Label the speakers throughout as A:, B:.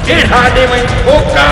A: टेढ़ा दे मैं ठोका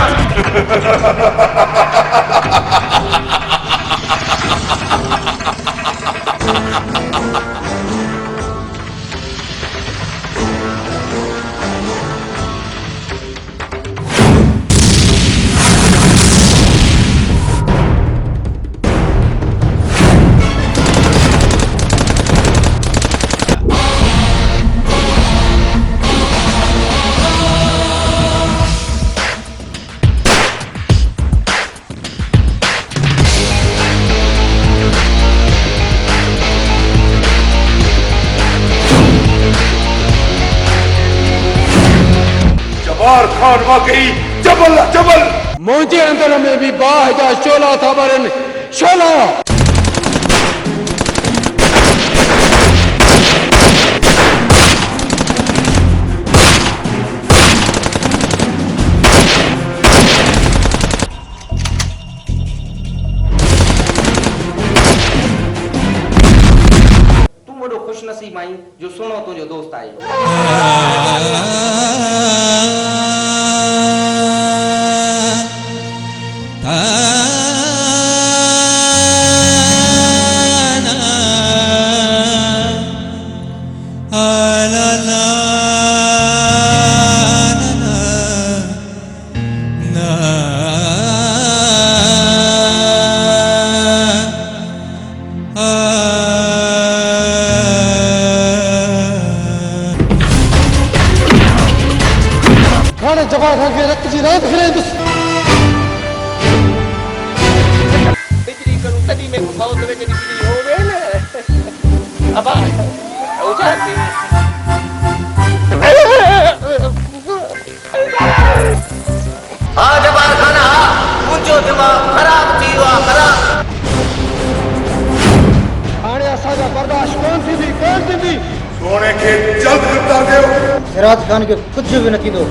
A: जबार खान वाकई जबल जबल
B: मुझे अंदर में भी बाहजा शोला था बरन शोला
C: तू वॾो खुशनसीब आहीं जो सुहिणो तुंहिंजो दोस्त आहे
B: खाने जवान खान के रक्त जी रात फिरे
C: बिजली करूं तॾहिं में मौत में जॾहिं बिजली होवे न अबा उजाती हा जबार खान हा मुंहिंजो दिमाग़ ख़राब थी वियो आहे ख़राब
B: हाणे असांजा बर्दाश्त कोन थींदी
A: सोने के जल्द गिरफ्तार कयो
D: सिराज खान के कुछ भी न थींदो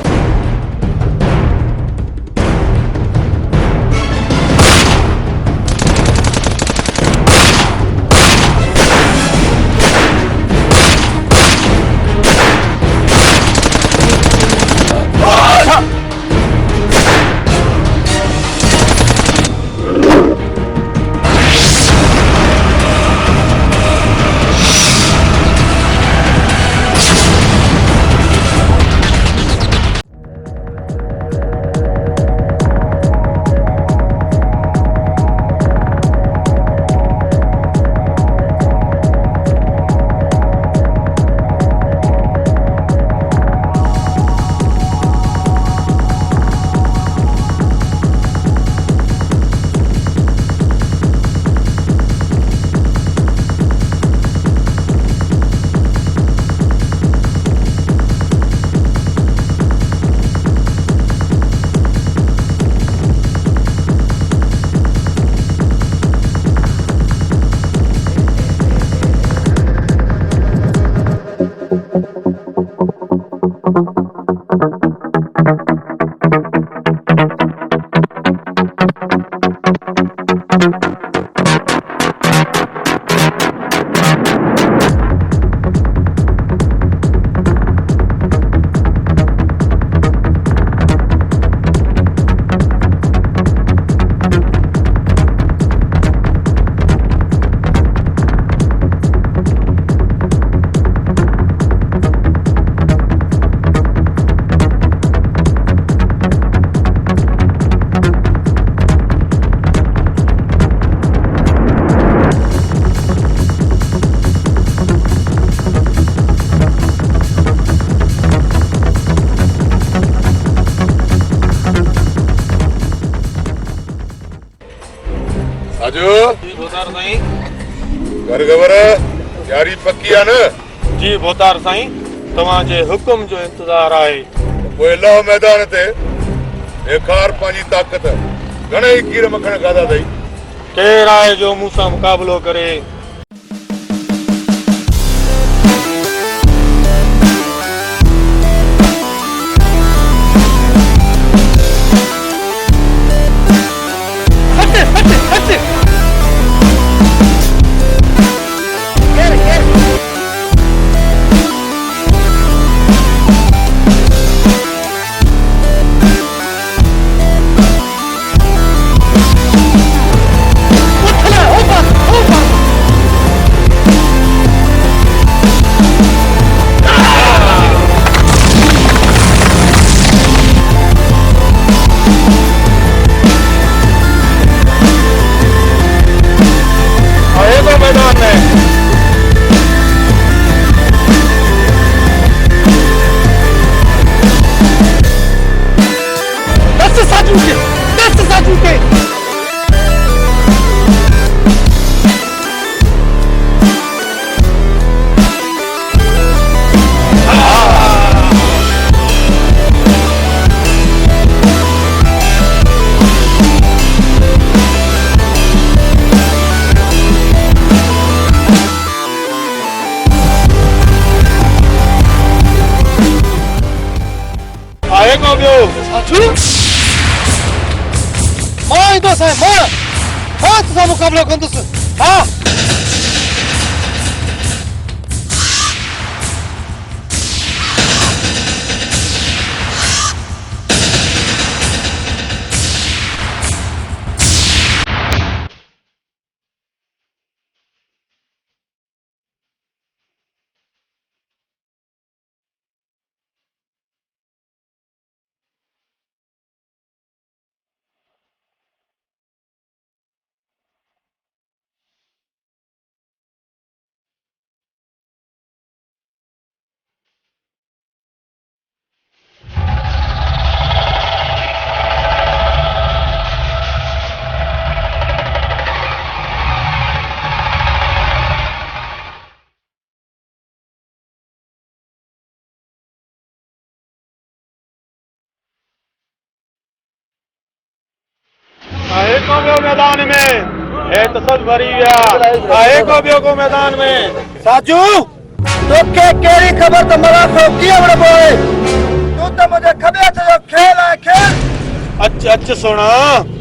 A: आजो
E: जी भोतार साईं
A: घर खबर यारी पक्की आहे न
E: जी भोतार साईं तव्हांजे हुकुम जो इंतज़ार आहे
A: पोइ लहो मैदान ते ॾेखार पंहिंजी ताक़त घणेई कीर मखण खाधा अथई
E: केरु आहे जो मूं सां मुक़ाबिलो करे खां ॿियो
B: साचू मां ईंदो साईं मां तुसां मुक़ाबिलो कंदुसि हा
E: आहे को ॿियो मैदान में हे त सभु भरी विया आहे को ॿियो को मैदान में
B: साचू तोखे कहिड़ी ख़बर त मराठो कीअं विड़बो आहे तूं त मुंहिंजे खॿे हथ जो खेल आहे खेल
E: अच सोना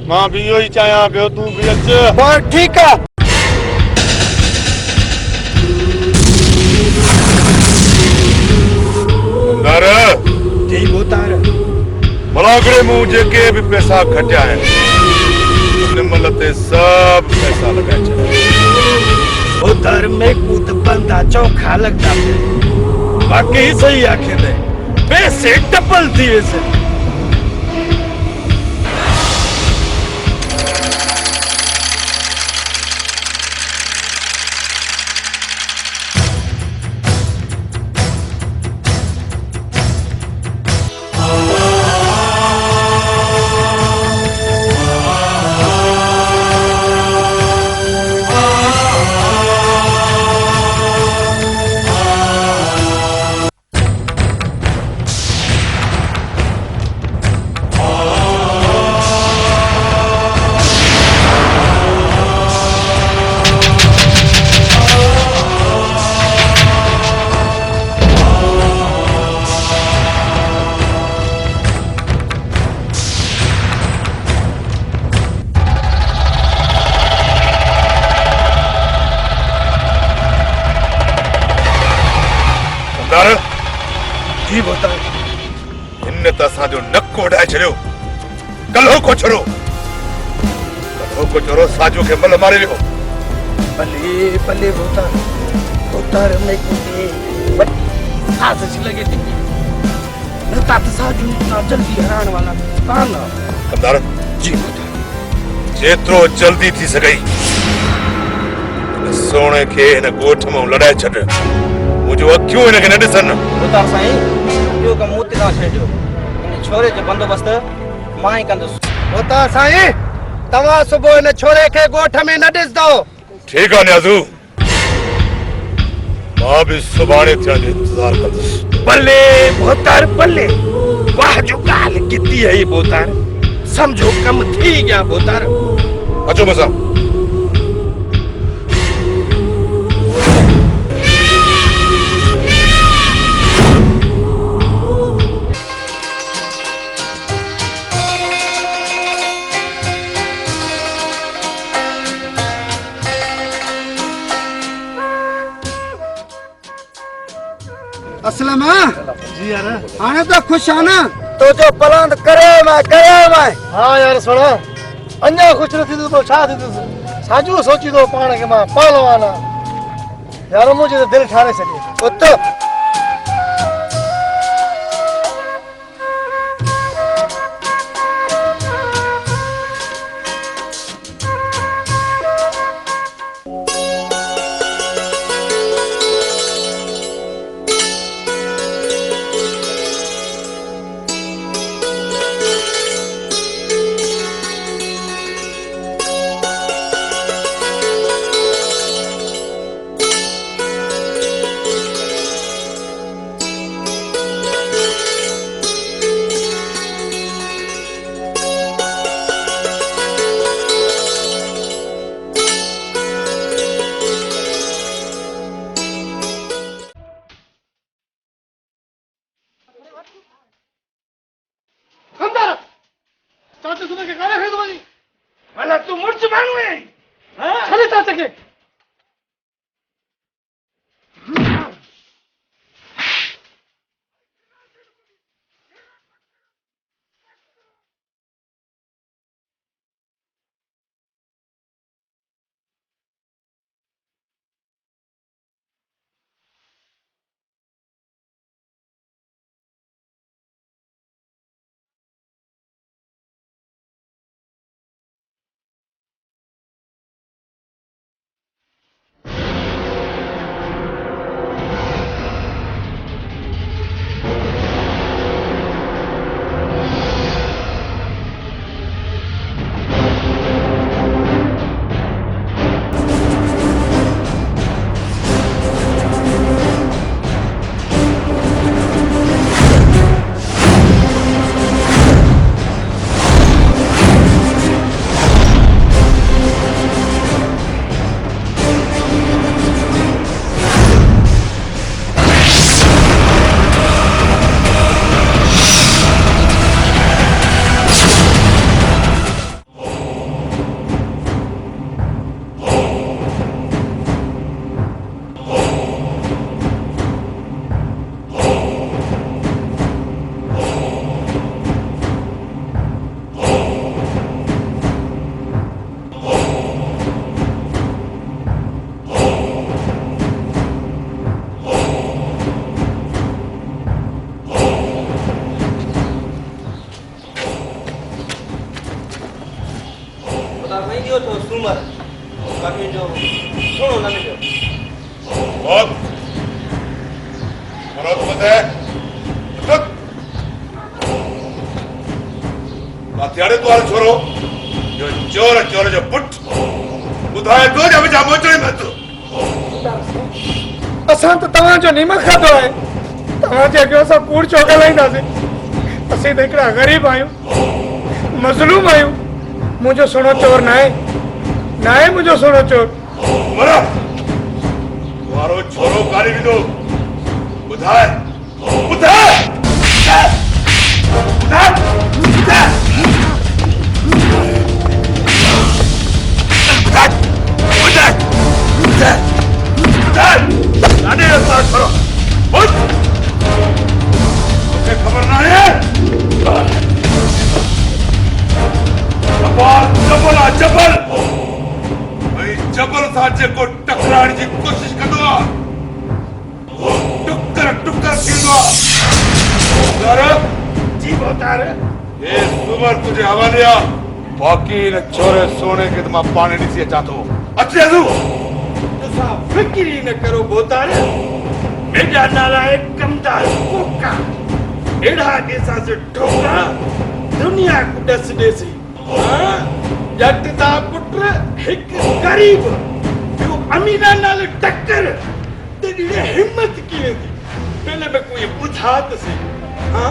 E: मां बि इहो ई चाहियां पियो तूं बि अच
B: पर ठीकु आहे
A: दर
B: जी बोतार
A: मलागड़े मूं जेके बि पैसा खटिया आहिनि निमल ते सभु पैसा लॻाए छॾिया
B: बोतार में कूद बंदा चौखा लॻंदा बाक़ी सही आखे दे पैसे डबल थी वेसे
A: जी बोता इन त असांजो नक उॾाए छॾियो कल्हो को छोरो साजो खे मल मारे वियो
B: भले बोतार में कूदे साज़िश लगे थी न ता साजू ना जल्दी हराइण वाला कान
A: कंदार
B: जी बोतार
A: जेतिरो जल्दी थी सघई सोने खे हिन ॻोठ मां लड़ाए छॾ मुंहिंजो अखियूं हिनखे न ॾिसनि
D: बोतार साईं इहो कमु मूं ते न छॾियो इन छोरे जो बंदोबस्त मां ई कंदुसि
B: बोतार साईं तव्हां सुबुह हिन छोरे खे ॻोठ में न ॾिसंदो
A: ठीकु आहे न्याज़ू मां बि सुभाणे थियण जो इंतज़ार कंदुसि
B: भले बोतार भले वाह जो ॻाल्हि किती है बोतार समझो कम थी गया बोतार
A: अचो मसां
B: असलम जी यार हाणे तो खुश है ना तो जो प्लान करे मैं हां यार सुनो अन्या खुश न थी तो छा थी साजू सोची तो पाण के मां पहलवान यार मुझे तो दिल ठारे छॾी उतो के
D: मिलियो तो सूमर बाकी जो सुनो न मिलियो
A: बहुत मरो तो मत है रुक हथियारे द्वारा छोड़ो जो चोर चोर जो पुट बुधाए तो जब जा मोचड़े मत
B: असां तो तव्हां जो निमक खाधो है तव्हां जे अॻियां असां कूड़ चौक हलाईंदासीं असीं त हिकिड़ा ग़रीब आहियूं मज़लूम आहियूं मुझो सोनो चोर ना है मुझो सोनो चोर
A: मरा तुम्हारो छोरो कारी भी दो बुधाए बुधाए बुधाए लाने रस्ता छोड़ो बुध मुझे खबर ना है जबल आ जबल भाई जबल था जेको टकराइण जी कोशिश कंदो आहे टुकर टुकर थींदो आहे जी बोतार ये सुमर तुझे हवाले आहे बाक़ी न छोरे सोने के मां पाणी ॾिसी अचां थो अचे अजू
B: तुसां फिक्र ही न करो बोतार मेरा नाला है कमदार कोका एड़ा जैसा से ठोका दुनिया को दस देसी जट दा पुत्र एक गरीब जो अमीरा नाल टक्कर तेरी हिम्मत की थी पहले मैं कोई बुझा तो से हां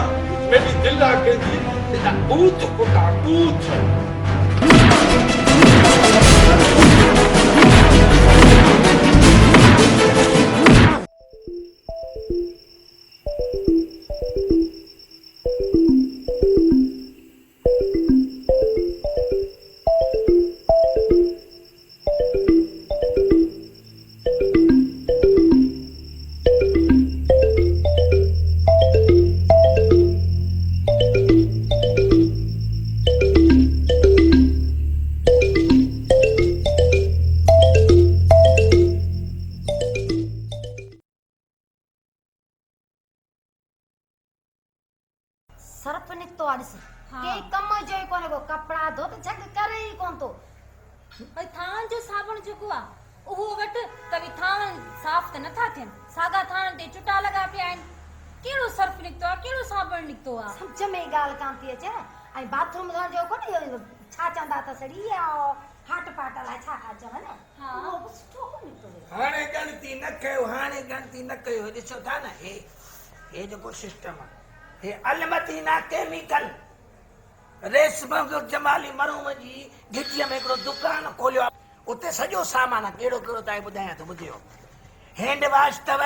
B: मेरी दिल आ के थी तेरा बूथ कोटा बूथ
F: सरफ निकतो आड़िस के कम जो कोने को कपड़ा धो तो जग करे ही कोन तो
G: भाई थान जो साबुण जको आ ओहो वट तवी थान साफ त नथा थियन सागा थान ते चुटा लगा पिया आइन केड़ो सर्फ निकतो आ केड़ो साबुण निकतो आ
F: समझ में गाल कान थी अचे आई बाथरूम धोण जो कोने छा चंदा त सड़ी आ हाट पाट ला छा खा चवन हां वो सुठो को निकतो
C: हाणे गणती न कयो ॾिसो था न हे जेको सिस्टम आहे हे अलमदीना केमिकल रेशम जमाली मरूम जी गिटीअ में हिकिड़ो दुकान खोलियो आहे उते सॼो सामान कहिड़ो कहिड़ो तव्हांखे ॿुधायां थो ॿुधियो हैंड वॉश अथव,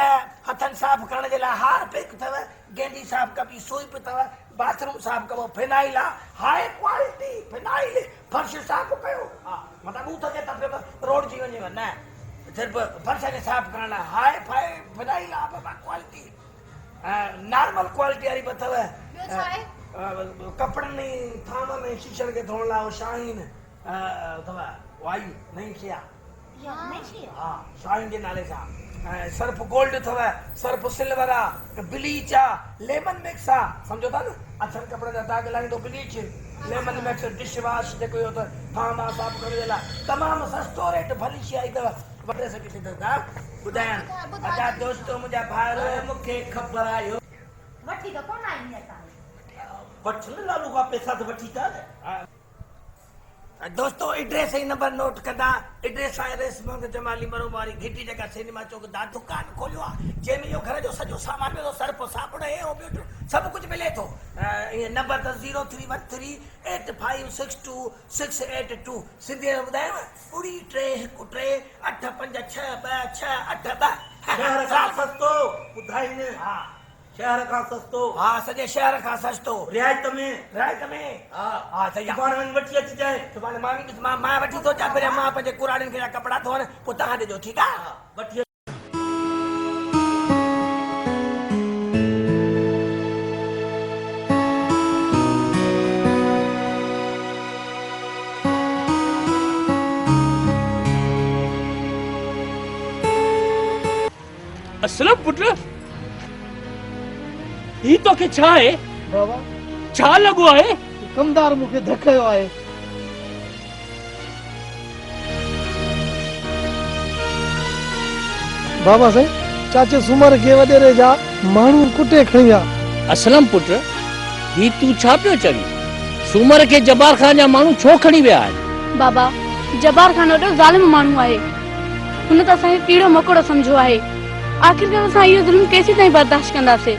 C: हथनि साफ़ करण जे लाइ हारपिक अथव, गेंडी साफ़ कबी सोइप अथव, बाथरूम साफ़ कबो फिनाइल आहे, हाई क्वालिटी फिनाइल, फर्श साफ़ कयो, हा मतिलबु ॿूथ खे त पियो त रोड जी वञेव, न सिर्फ़ु फर्श खे साफ़ करण लाइ हाई फाई फिनाइल आहे बाबा क्वालिटी। नॉर्मल क्वालिटी वारी बि अथव, कपिड़नि में थाम में शीशनि खे धोअण लाइ शाहीन अथव, वाई नई शइ आहे, हा शाहीन जे नाले सां। सर्फ गोल्ड अथव, सर्फ सिल्वर आहे, ब्लीच आहे, लेमन मिक्स आहे, सम्झो था न, अछनि कपिड़े जा दाग लाहींदो bleach, lemon mix dish wash जेको इहो अथव थाम आहे साफ़ करण जे लाइ, तमामु सस्तो रेट भली शइ आई अथव। वठे सघी थी ॿुधायां अच्छा दोस्तो मुंहिंजा भाउर मूंखे ख़बर आहे
F: वठी त कोन आई असां
C: वठ न लालू खां पैसा त वठी था न। दोस्तो एड्रेस ऐं नंबर नोट कंदा। एड्रेस आहे रेसमंग जमाली मरो वारी घिटी जगह सिनेमा चौक दा दुकान खोलियो आहे जंहिंमें इहो घर जो सॼो सामान मिलो, सर्फ साबुण हे हो ॿियो सभु कुझु मिले थो। ईअं नंबर त 03138562 सिंधीअ में ॿुधायांव 3
B: शहर खां सस्तो ॿुधाई न,
C: हा
B: शहर खां सस्तो,
C: हा सॼे शहर खां सस्तो
B: रियायत में,
C: हा हा सही आहे।
B: सुभाणे वञी वठी अचिजांइ,
C: सुभाणे मां वठी थो अचां, पहिरियां मां पंहिंजे कुराड़ियुनि खे कपिड़ा धोअण, पोइ तव्हां ॾिजो, ठीकु आहे?
B: वठी
H: असलम पुट ही तोखे छा आहे?
B: बाबा
H: छा लॻो आहे?
B: कमदार मूंखे धकयो आहे। बाबा साईं चाचे सूमर खे वॾेरे जा माण्हू कुटे खणी विया।
H: असलम पुट ही तू छा पियो चवी? सूमर खे जबार खान जा माण्हू छो खणी विया आहिनि?
I: बाबा जबार खान ॾाढो ज़ालिम माण्हू आहे, हुन त असांखे कीड़ो मकोड़ो सम्झो आहे। आखिरकार असां इहो ज़ुल्म केसीं ताईं बर्दाश्त कंदासीं?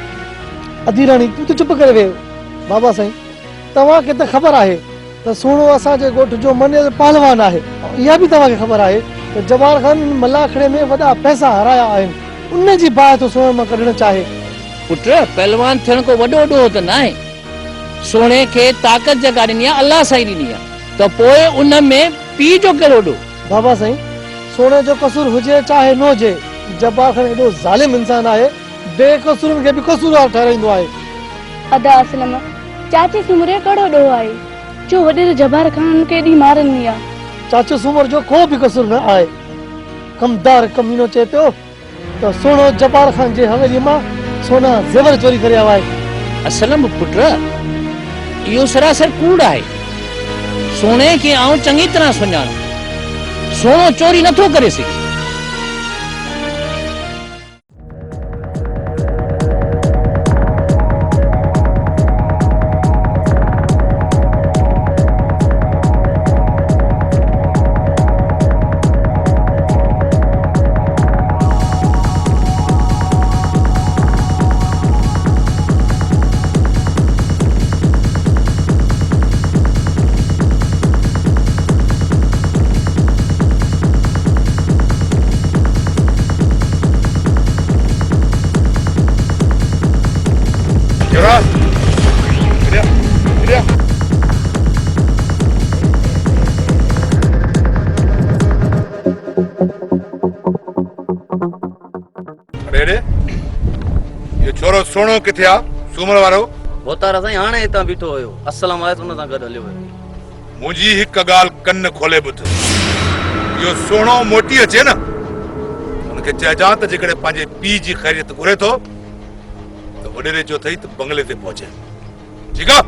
B: अधी राणी तू त चुप करे वेहो। बाबा साईं तव्हांखे त ख़बर आहे त सोणो असांजे ॻोठ जो मञियल पहलवान आहे। इहा बि तव्हांखे ख़बर आहे त जबार खान मलाखड़े में वॾा पैसा हराया आहिनि, उन जी बाहि तो सोणे मां कढणु चाहे।
H: पुट पहलवान थियण को वॾो ॾोह त न आहे। सोणे खे ताक़त जॻा ॾिनी आहे, अलाह साईं ॾिनी आहे, त पोइ उन में पीउ जो कहिड़ो ॾोह?
B: बाबा साईं सोणे जो कसूर हुजे चाहे न हुजे, जबार खान एॾो ज़ालिम इंसान आहे, बेकसूरनि खे बि कसूरवार ठहिराईंदो आहे।
I: अदा असलम चाचे सूमर जो कहिड़ो ॾोह आहे जो वॾेरे जबार खान खे एॾी मार ॾिनी आहे?
B: चाचो सूमर जो को बि कसूर न आहे। कमदार कमीनो चए पियो त सोनो जबार खान जे हवेली मां सोना ज़ेवर चोरी करे आयो आहे।
H: असलम पुट इहो सरासर कूड़ आहे। सोने खे आउं चङी तरह सुञाणा, सोनो चोरी नथो करे सघे।
A: ये छोरो सोनो किथे आ? सूमर वारो
D: होतार साईं हाणे हितां बीठो हुयो, असलम आहे त हुन सां गॾु हलियो वियो।
A: मुंहिंजी हिकु ॻाल्हि कन खोले ॿुध, इहो सोनो मोटी अचे न, हुनखे चइजां त जेकॾहिं पंहिंजे पीउ जी ख़ैरियत घुरे थो त वॾेरे जो अथई त बंगले ते पहुचे, ठीकु आहे?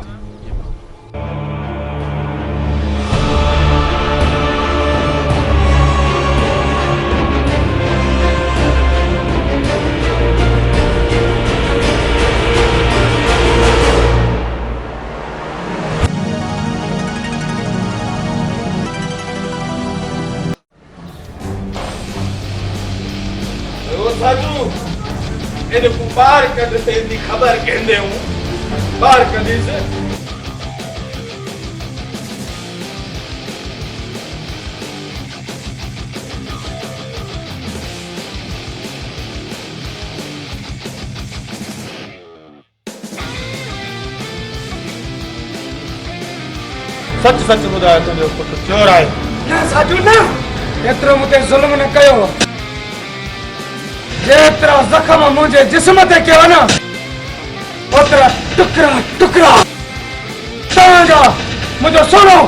E: साजू इन को बाहर कद से दी खबर कहंदे हूं बाहर कदी से सच सच ॿुधायो तुंहिंजो पुटु चोर आहे।
C: न साजू न एतिरो मूं ते ज़ुल्म न कयो। जेतिरा ज़ख़्म मुंहिंजे जिस्म ते कयो न ओतिरा टुकड़ा टुकड़ा तव्हांजा मुंहिंजो सोनो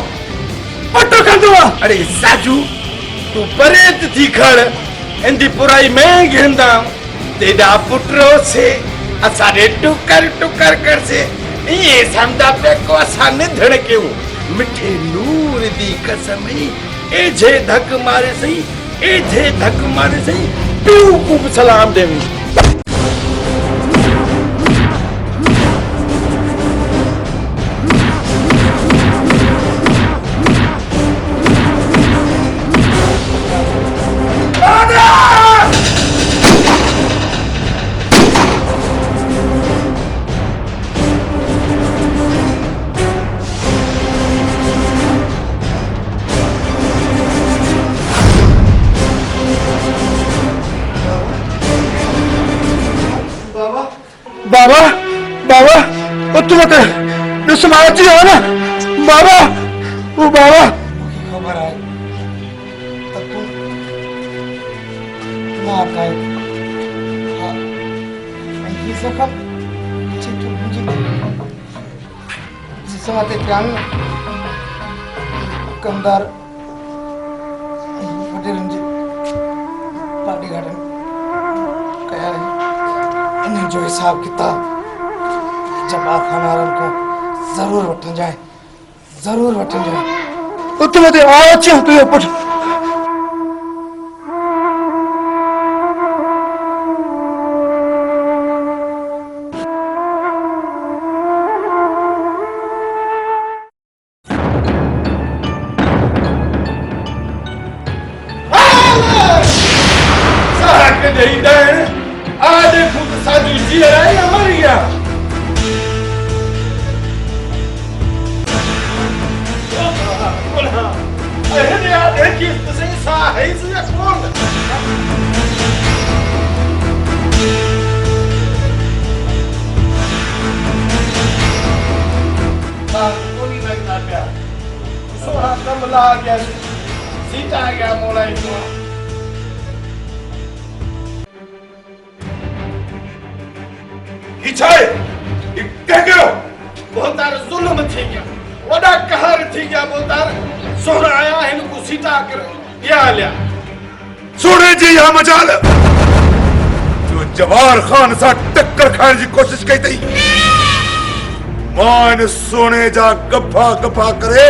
C: पट कंदो आहे।
B: अरे साजू तू परेत थी खड़ इंदी पुराई में गिरंदा तेरा पुटरो से असारे टुकर टुकर कर से ये समझा पे को असा निधड़ क्यों मिठे नूर दी कसम ए जे धक मारे सही ए जे धक मारे सही प्यू को सलाम देवी।
C: बाबा बाबा तुम दुश्मन हो ना बाबा वो बाबा खबर है तब तू ना काय ये सब कब चिंतु मुझे जिसमें आते ध्यान कंदार पटेल जी पार्टी गार्डन कया है इन जो हिसाब किताब जब्बार खान आराम को जरूर वठन जाए जरूर वठन जाए उतने दे आयो छ तू पुट
B: साहब के दे दे आ देखो साजू जी है या मर गया। अरे यार देखिए तो सही सा है इसे कौन कोई लगता प्यार सोना कम ला गया सीता आ गया मोला इतना
A: इच्छा है कह गयो
B: बहुत तार जुल्म थी गया वडा कहर थी गया बहुत तार सोना आया है इनको सीता कर या लिया
A: सोने जी यहाँ मजाल जो जवार खान सा टक्कर खाने की कोशिश कई थी मान सोने जा गफा गफा करे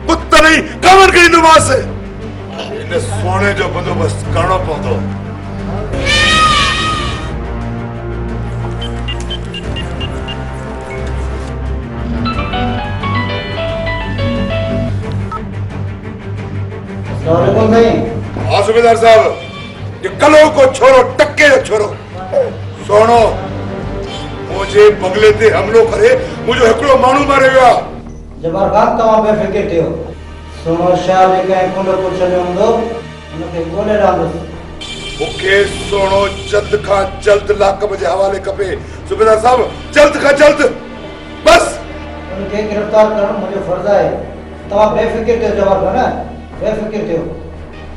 A: पुत नहीं कमर कई नुमास इन सोने जो बंदोबस्त करना पवंदो। हाँ सूबेदार साहब ये कलो को छोड़ो टक्के जो छोड़ो सोनो मुझे बंगले ते हमलो करे मुझे हकड़ो मानू मारे गया
D: जबर खान तवा बेफिक्र थियो सोनो शाह ने कहीं कुंड कुछ ने हुंदो उनके गोले रांदो
A: ओके सोनो जल्द का जल्द लाक बजे हवाले कपे सूबेदार साहब जल्द का जल्द बस
D: उनके गिरफ्तार करना मुझे फर्ज है तवा बेफिक्र थियो जबर खान बेफिक्र थियो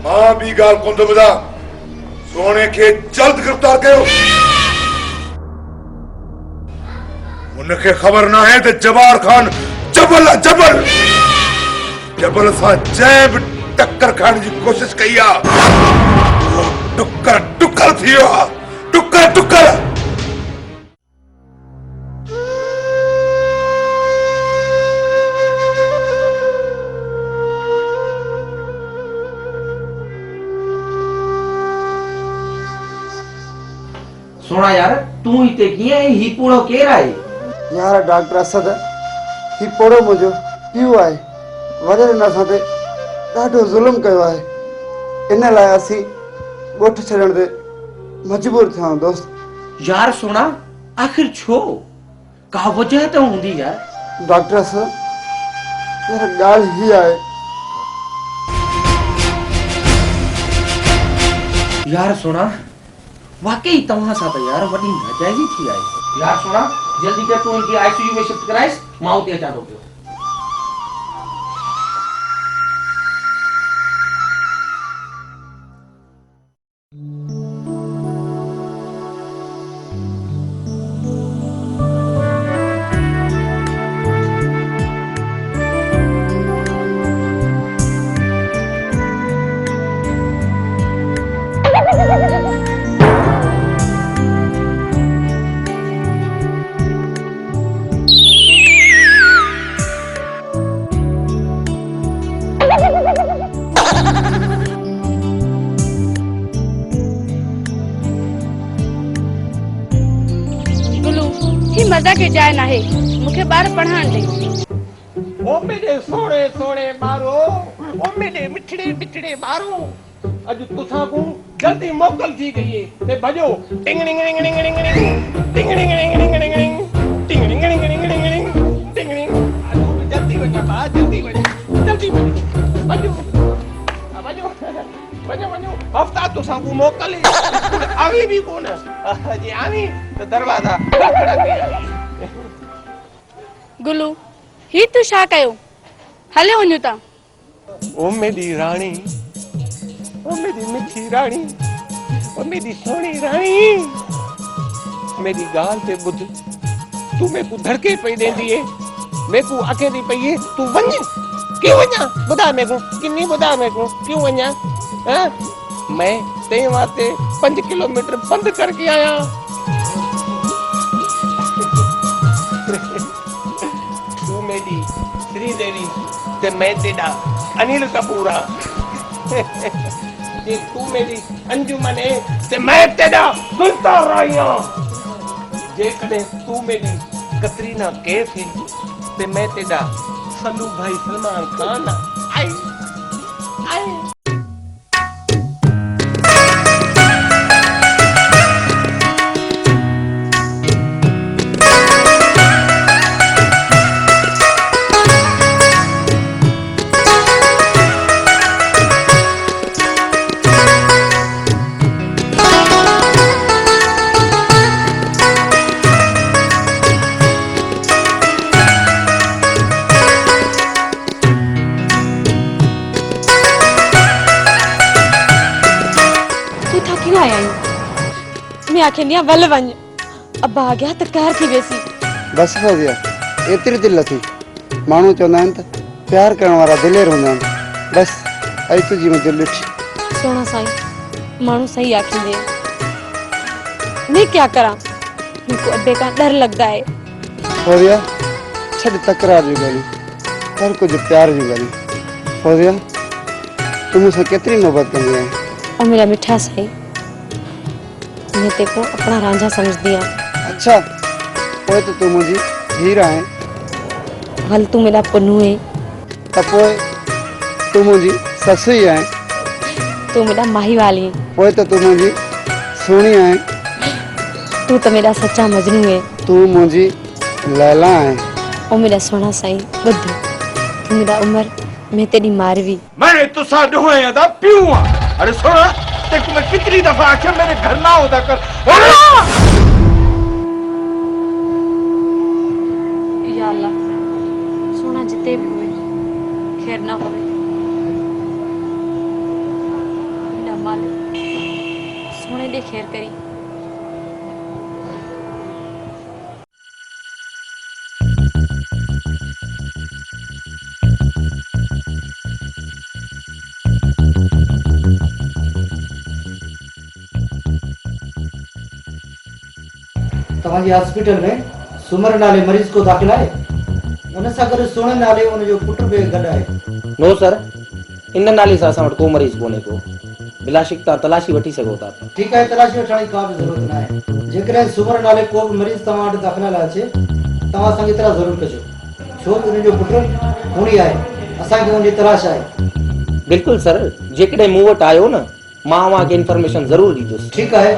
A: मां भी गाल कोन तो बता सोने के जल्द गिरफ्तार कयो उनके खबर ना है तो जवार खान जबल जबल जबल सा जैब टक्कर खाने की कोशिश कई आ टुकर टुकर थियो टुकर टुकर
D: सोना यार तू इते किए ही पूरो केर आए
B: यार डॉक्टर असद ही पोड़ो मुझो पियो आए वजह न साथे ॾाढो ज़ुल्म कयो आहे इन लाइ असीं ॻोठ छॾण ते मजबूर थिया दोस्त।
D: यार सोना आखिर छो का वजह तो हुंदी यार
B: डॉक्टर असद यार ॻाल्हि ही आहे
D: यार सोना वाकई तव्हां सां त यार वॾी नाजाइज़ी थी आहे यार सोना जल्दी कर तू इनकी आईसीयू में शिफ्ट कराइस मां उते अचां थो पियो।
I: जाइ नाहे मूंखे ॿार पढ़ाइण ॾे।
H: ओ मेरे सोणे सोणे ॿारो, ओ मेरे मिठड़े मिठड़े ॿारो, अॼु तुसां को जल्दी मोकल थी गई है। ते भजो टिंग टिंग टिंग टिंग टिंग टिंग टिंग टिंग टिंग टिंग टिंग टिंग टिंग टिंग टिंग टिंग टिंग टिंग। जल्दी वञो बा, जल्दी वञो, जल्दी वञो, भजो भजो वञो वञो। हफ़्ता तुसां को मोकल आवी भी कोन, जी आवी तो दरवाजा खड़खड़ाते आई।
I: गुलू ही तू छा कयो? हले वञो था।
H: ओ मेरी रानी, ओ मेरी मिठी रानी, ओ मेरी सोनी रानी, मेरी गाल ते बुध। तू मेरे को धड़के पई देंदी है, मेरे को आखे दी पई है तू वञ। क्यों वञा? बुधा मेरे को किन्नी बुधा मेरे को क्यों वञा? हैं? मैं ते वास्ते 5 किलोमीटर पंध करके आया। तू मेरी श्रीदेवी ते मैं तेरा अनिल कपूर जे तू मेरी अंजुमन है ते मैं तेरा सुल्तान राहिया। जे कदे तू मेरी कतरीना कैफ है ते मैं तेरा सल्लू भाई सलमान खान। आई आई
I: मैं आखिया वल वञ। अब आ गया तो कहर थी वेसी।
B: बस हो गया एतरी दिल थी। माण्हू चवंदा आहिनि त प्यार करण वारा दिलेर हूंदा आहिनि। बस आई तुझी में दिल ॾिठी।
I: सोना साईं माण्हू सही आखिंदे। मैं क्या करा, मुझको अब्बे का डर लगता है।
B: हो गया छड़ तकरार जी ॻाल्हियूं, हर कुछ प्यार जी ॻाल्हियूं। हो गया तू मुझसे केतरी मोहब्बत कंदी है।
I: और मेरा मिठा साईं मैं ते को अपना रांझा समझदी आ।
B: अच्छा पोए तो तू मुझी हीरा है।
I: हल तू मेरा पन्नू है।
B: त पोए तू मुझी ससु ही है।
I: तू मेरा माही वाली है।
B: पोए तो तू मुझी सोनी है।
I: तू तो मेरा सच्चा मजनू है।
B: तू मुझी लैला है।
I: ओ मेरा सोना साईं बुध तू मेरा उमर मैं तेरी मारवी।
E: मैं तुसा दोहे अदा पीऊं। अरे सुन तेको मैं कितनी दफा आख्या मेरे घर ना होता कर।
I: या अल्लाह सोना जिते भी हुए खैर ना होवे। मेरा मालिक सोने दे खैर करी।
D: तव्हांजे हॉस्पिटल में सुमर नाले मरीज को दाख़िल है। उन सां गॾु सोने नाले उन जो पुट बि गॾु आहे।
J: नो सर इन नाले सां असां वटि को मरीज़ कोन्हे को। बिलाशिक तव्हां तलाशी वठी सघो था।
D: ठीकु आहे तलाशी वठण जी का बि ज़रूरत न आहे। जेकॾहिं सुमर नाले को बि मरीज़ तव्हां वटि दाख़िल अचे तव्हां असांखे इतला ज़रूरु कजो, छो त उन जो पुट हुणी आहे। असांखे उनजी तलाश आहे।
J: बिल्कुलु सर, जेकॾहिं मूं वटि आयो न मां अव्हांखे इंफॉर्मेशन ज़रूरु ॾींदुसि।
D: ठीकु आहे,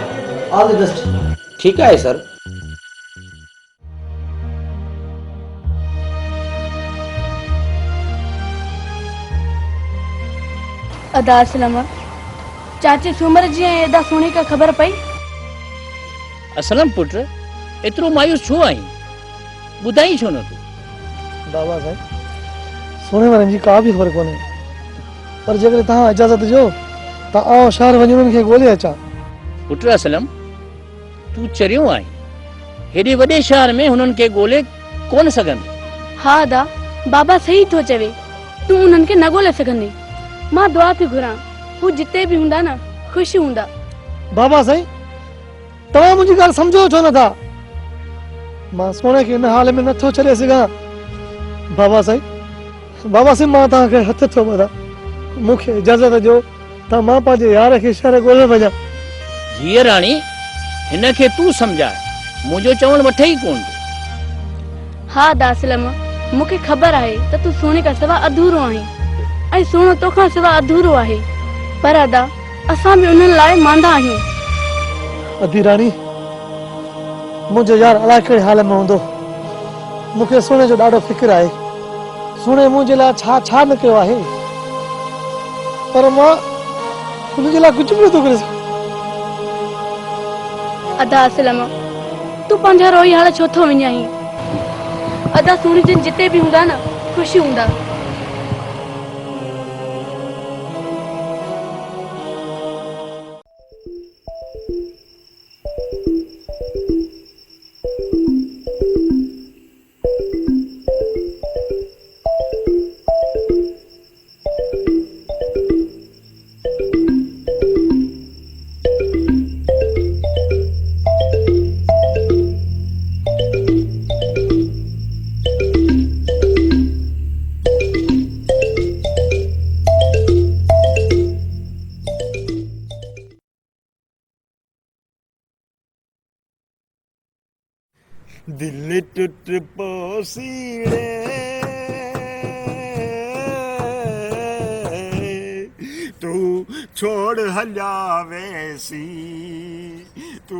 D: ऑल द बेस्ट।
J: ठीकु आहे सर।
I: अदा असलम चाची सुमर जी एदा सोने का खबर पई।
H: असलम पुट एतिरो मायूस छो आई? ॿुधाई छो न तूं?
B: बाबा साईं सोने वारनि जी का बि ख़बर कोन्हे, पर जेकॾहिं तव्हां इजाज़त ॾियो त आउं शहर वञी उन्हनि खे ॻोल्हे अचां।
H: पुट असलम तूं चरियो आहीं, हेॾे वॾे शहर में हुननि खे ॻोल्हे कोन सघंदे।
I: हाँ अदा बाबा सही थो चवे, तूं उन्हनि खे न ॻोल्हे सघंदी। मां दुआ थी घुरां हू जिते बि हूंदा न ख़ुशि हूंदा।
B: बाबा साईं तव्हां मुंहिंजी ॻाल्हि सम्झो छो नथा? मां सोने खे इन हाल में नथो छॾे सघां। बाबा साईं मां तव्हांखे हथ थो ॿधां, मूंखे इजाज़त ॾियो त मां पंहिंजे यार खे शहर ॻोल्हे वञां।
H: हीअ राणी हिन खे तूं सम्झाए, मुंहिंजो चवणु वठे ई कोन।
I: हाँ दासलम, मूंखे ख़बर आहे त तूं सोने खां सिवा अधूरो आहीं ऐं सोनो तोखां सिवा अधूरो आहे, पर अदा असां बि उन्हनि लाइ मांदा आहियूं।
B: अधी रानी, मुंहिंजो यार अलाए कहिड़े हाल में हूंदो। मूंखे सोने जो ॾाढो फिक्र आहे। सोने मुंहिंजे लाइ छा छा न कयो आहे, पर मां हुनजे लाइ कुझु बि नथो करे सघां।
I: अदा असलम, तूं पंहिंजा रोई हाल छो थो विञाहीं? अदा सोनी जिन जिते बि हूंदा न, ख़ुशी हूंदा।
E: दिल टूट पोसीड़े तू छोड़ हलिया वैसी तू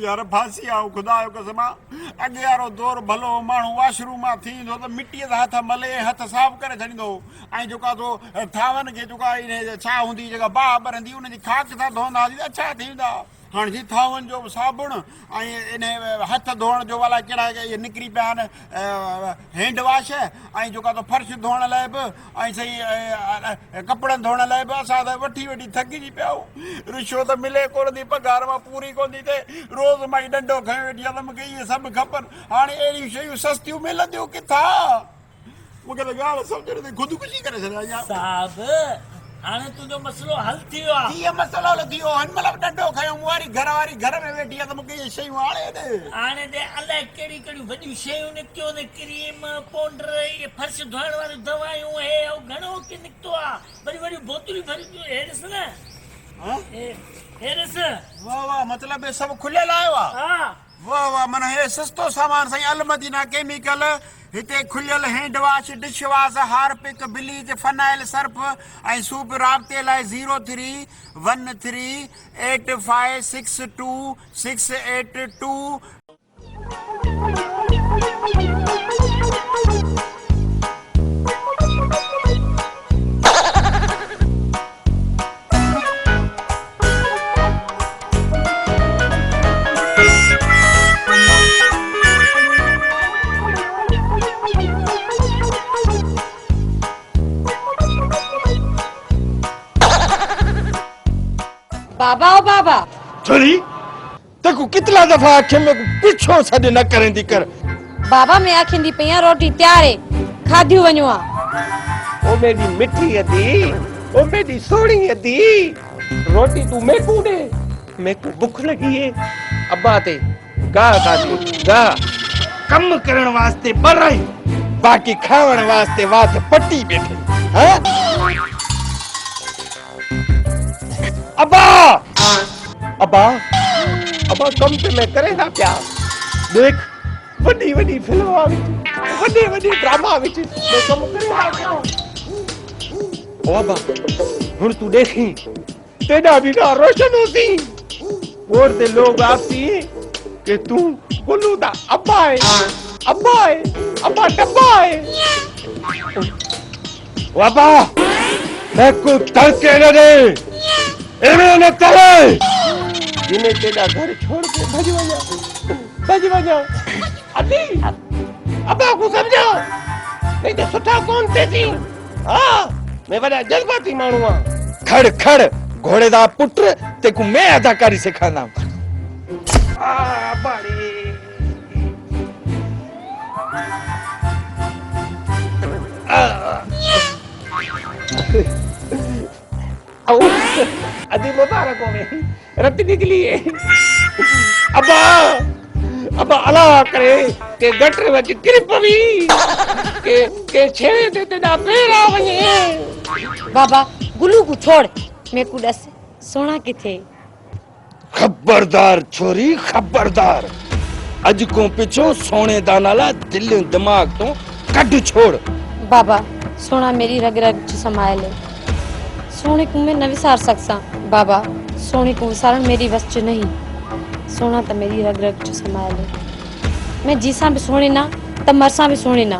E: यार फांसी आओ खुदा जो कसम अॻे वारो दौर भलो माण्हू वाशरूम मां थींदो त मिटीअ सां हथ मले हथ साफ़ करे छॾींदो ऐं जेका तो थावनि खे जेका छा हूंदी जेका बाहि ॿरंदी उनजी खाक सां धोईंदा हुआसीं अच्छा थींदा। हाणे जी थावनि जो साबुण ऐं इन हथ धोअण जो अलाए कहिड़ा इहे निकिरी पिया आहिनि हैंड वॉश ऐं जेका तो फर्श धोअण लाइ बि ऐं सही कपिड़नि धोअण लाइ बि असां त वठी वठी थकिजी पिया आहियूं। रिश्वत मिले कोन थी, पघार मां पूरी कोन थी थिए, रोज़ मां डंडो खयो वेठी आहे त मूंखे इहे सभु खपनि। हाणे अहिड़ियूं शयूं सस्तियूं मिलंदियूं किथां? मूंखे त ॻाल्हि सम्झ नथी, ख़ुदकुशी करे छॾिया
C: साहब। हाणे तुंहिंजो मसलो हल थी वियो आहे।
E: कीअं मसलो हल थी वियो? हिन महिल बि डंडो खयो, मूं वारी घर में वेठी आहे त मूंखे इहे शयूं हाणे
C: हाणे दे अलाए कहिड़ी कहिड़ियूं वॾियूं शयूं निकितियूं आहिनि, क्रीम पाउडर इहे फर्श धोइण वारियूं दवायूं हे घणो की निकितो आहे, वरी वॾियूं बोतलूं भरियूं। हे ॾिस न, हे ॾिस।
E: वाह वाह, मतिलबु हे सभु खुलियल आयो आहे?
C: हा
E: वाह वाह, माना हे सस्तो सामान साईं, अलमदीना केमिकल हिते खुलियल hand wash, dish wash, Harpic, bleach, phenyl, Surf ऐं सूप। राब्ते लाइ 03138562
G: बाबा ओ बाबा
H: छोरी तकू कितना दफा आखे में पिछो सॾ न करेंदी कर।
G: बाबा मैं आखिंदी पई आहियां रोटी तैयार है, खाधियो वञो आ।
H: ओ मेरी मिठी अदी, ओ मेरी सोणी अदी, रोटी तू मेकू दे, मेकू भूख लगी है। अब्बा ते गा कम करण वास्ते बराई, बाकी खावण वास्ते वात पट्टी बैठे। हां अब्बा अब्बा अब्बा कम ते मैं करेगा क्या? देख वडी वडी फिल्म आवी, वडी वडी ड्रामा विच मैं कम करेगा क्या? ओ अब्बा हुन तू देखी तेरा बिना रोशन होती और ते लोग आपसी कि तू गुल्लू दा अब्बा है, अब्बा है, अब्बा डब्बा है। ओ अब्बा मैं को तड़के न दे, एमे न चले जिन्हें तेरा घर छोड़ के भज वजा अदी अब्बा को समझो नहीं तो सुठा कौन थे थी। हाँ मैं बड़ा जज्बाती मानू हां। खड़ खड़ घोड़े दा पुत्र तेकू मैं अदाकारी सिखाना। बाड़ी अदी मुबारक हो गई, रत निकली है। अब्बा अब्बा अला करे के गटर वच किरप भी के छेड़े ते तेदा पैर आ वने।
G: बाबा गुल्लू को छोड़, मैं को दस सोना किथे?
H: खबरदार छोरी खबरदार,
A: अज को पिछो सोने दा नाला दिल दिमाग तो कट छोड़।
I: बाबा सोना मेरी रग रग च समायल है, सोने को मैं न विसार सकसा। बाबा सोने को विसारण मेरी बस च नहीं, सोना तो मेरी रग रग च समायल है। मैं जीसा भी सोने ना त मरसा भी सोने ना।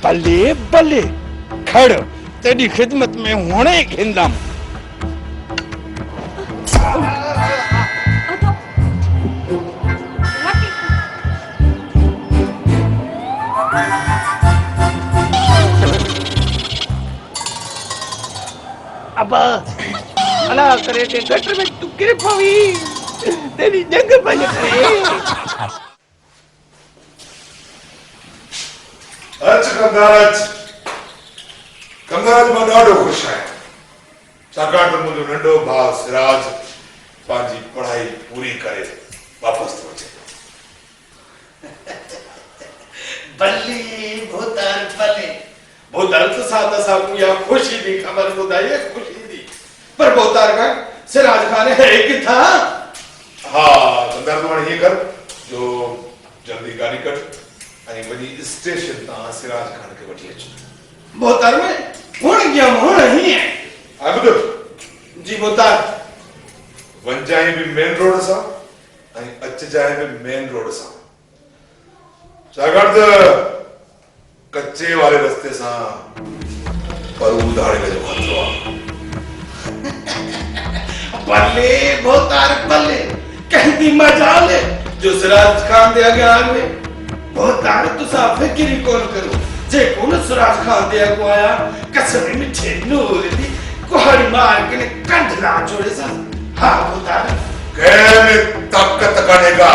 A: भले भले खड़ तेरी खिदमत में होने खिंदम।
H: अब अला करे के गटर में तू गिर पवी, तेरी जंग बज गई।
A: कंगाराज मां ॾाढो ख़ुशि आहियां, छाकाणि त मुंहिंजो नंढो भाउ सिराज पंहिंजी पढ़ाई पूरी करे वापसि थो अचे।
E: भली भूतार भले भूतार तो सादा साहब या खुशी दी खबर बुधाई खुशी दी पर भूतार का सिराज खान है कि था।
A: हाँ कंगार तो हाणे हीअं कर जो जल्दी गाड़ी कट ऐं वञी स्टेशन तां सिराज खान खे वठी अच।
E: भूतार में हुण गया हुण ही है।
A: ॿुध
E: जी भूतार
A: वंजाई भी मेन रोड सां ऐं अचजांइ भी मेन रोड सां, छाकाणि त कच्चे वाले रस्ते सां पर उधाड़े जो खतरो आहे।
E: भले भूतार भले कहती मजाल जो सिराज खान दे अगे आवे भूतार तुसा फिक्र ही कौन करो जे कौन सिराज खान दे अगो आया कसम मिठे नूर दी कुहड़ी मार के ने कंधला छोड़े सा। हाँ भूतार
A: कह में ताकत कानेगा,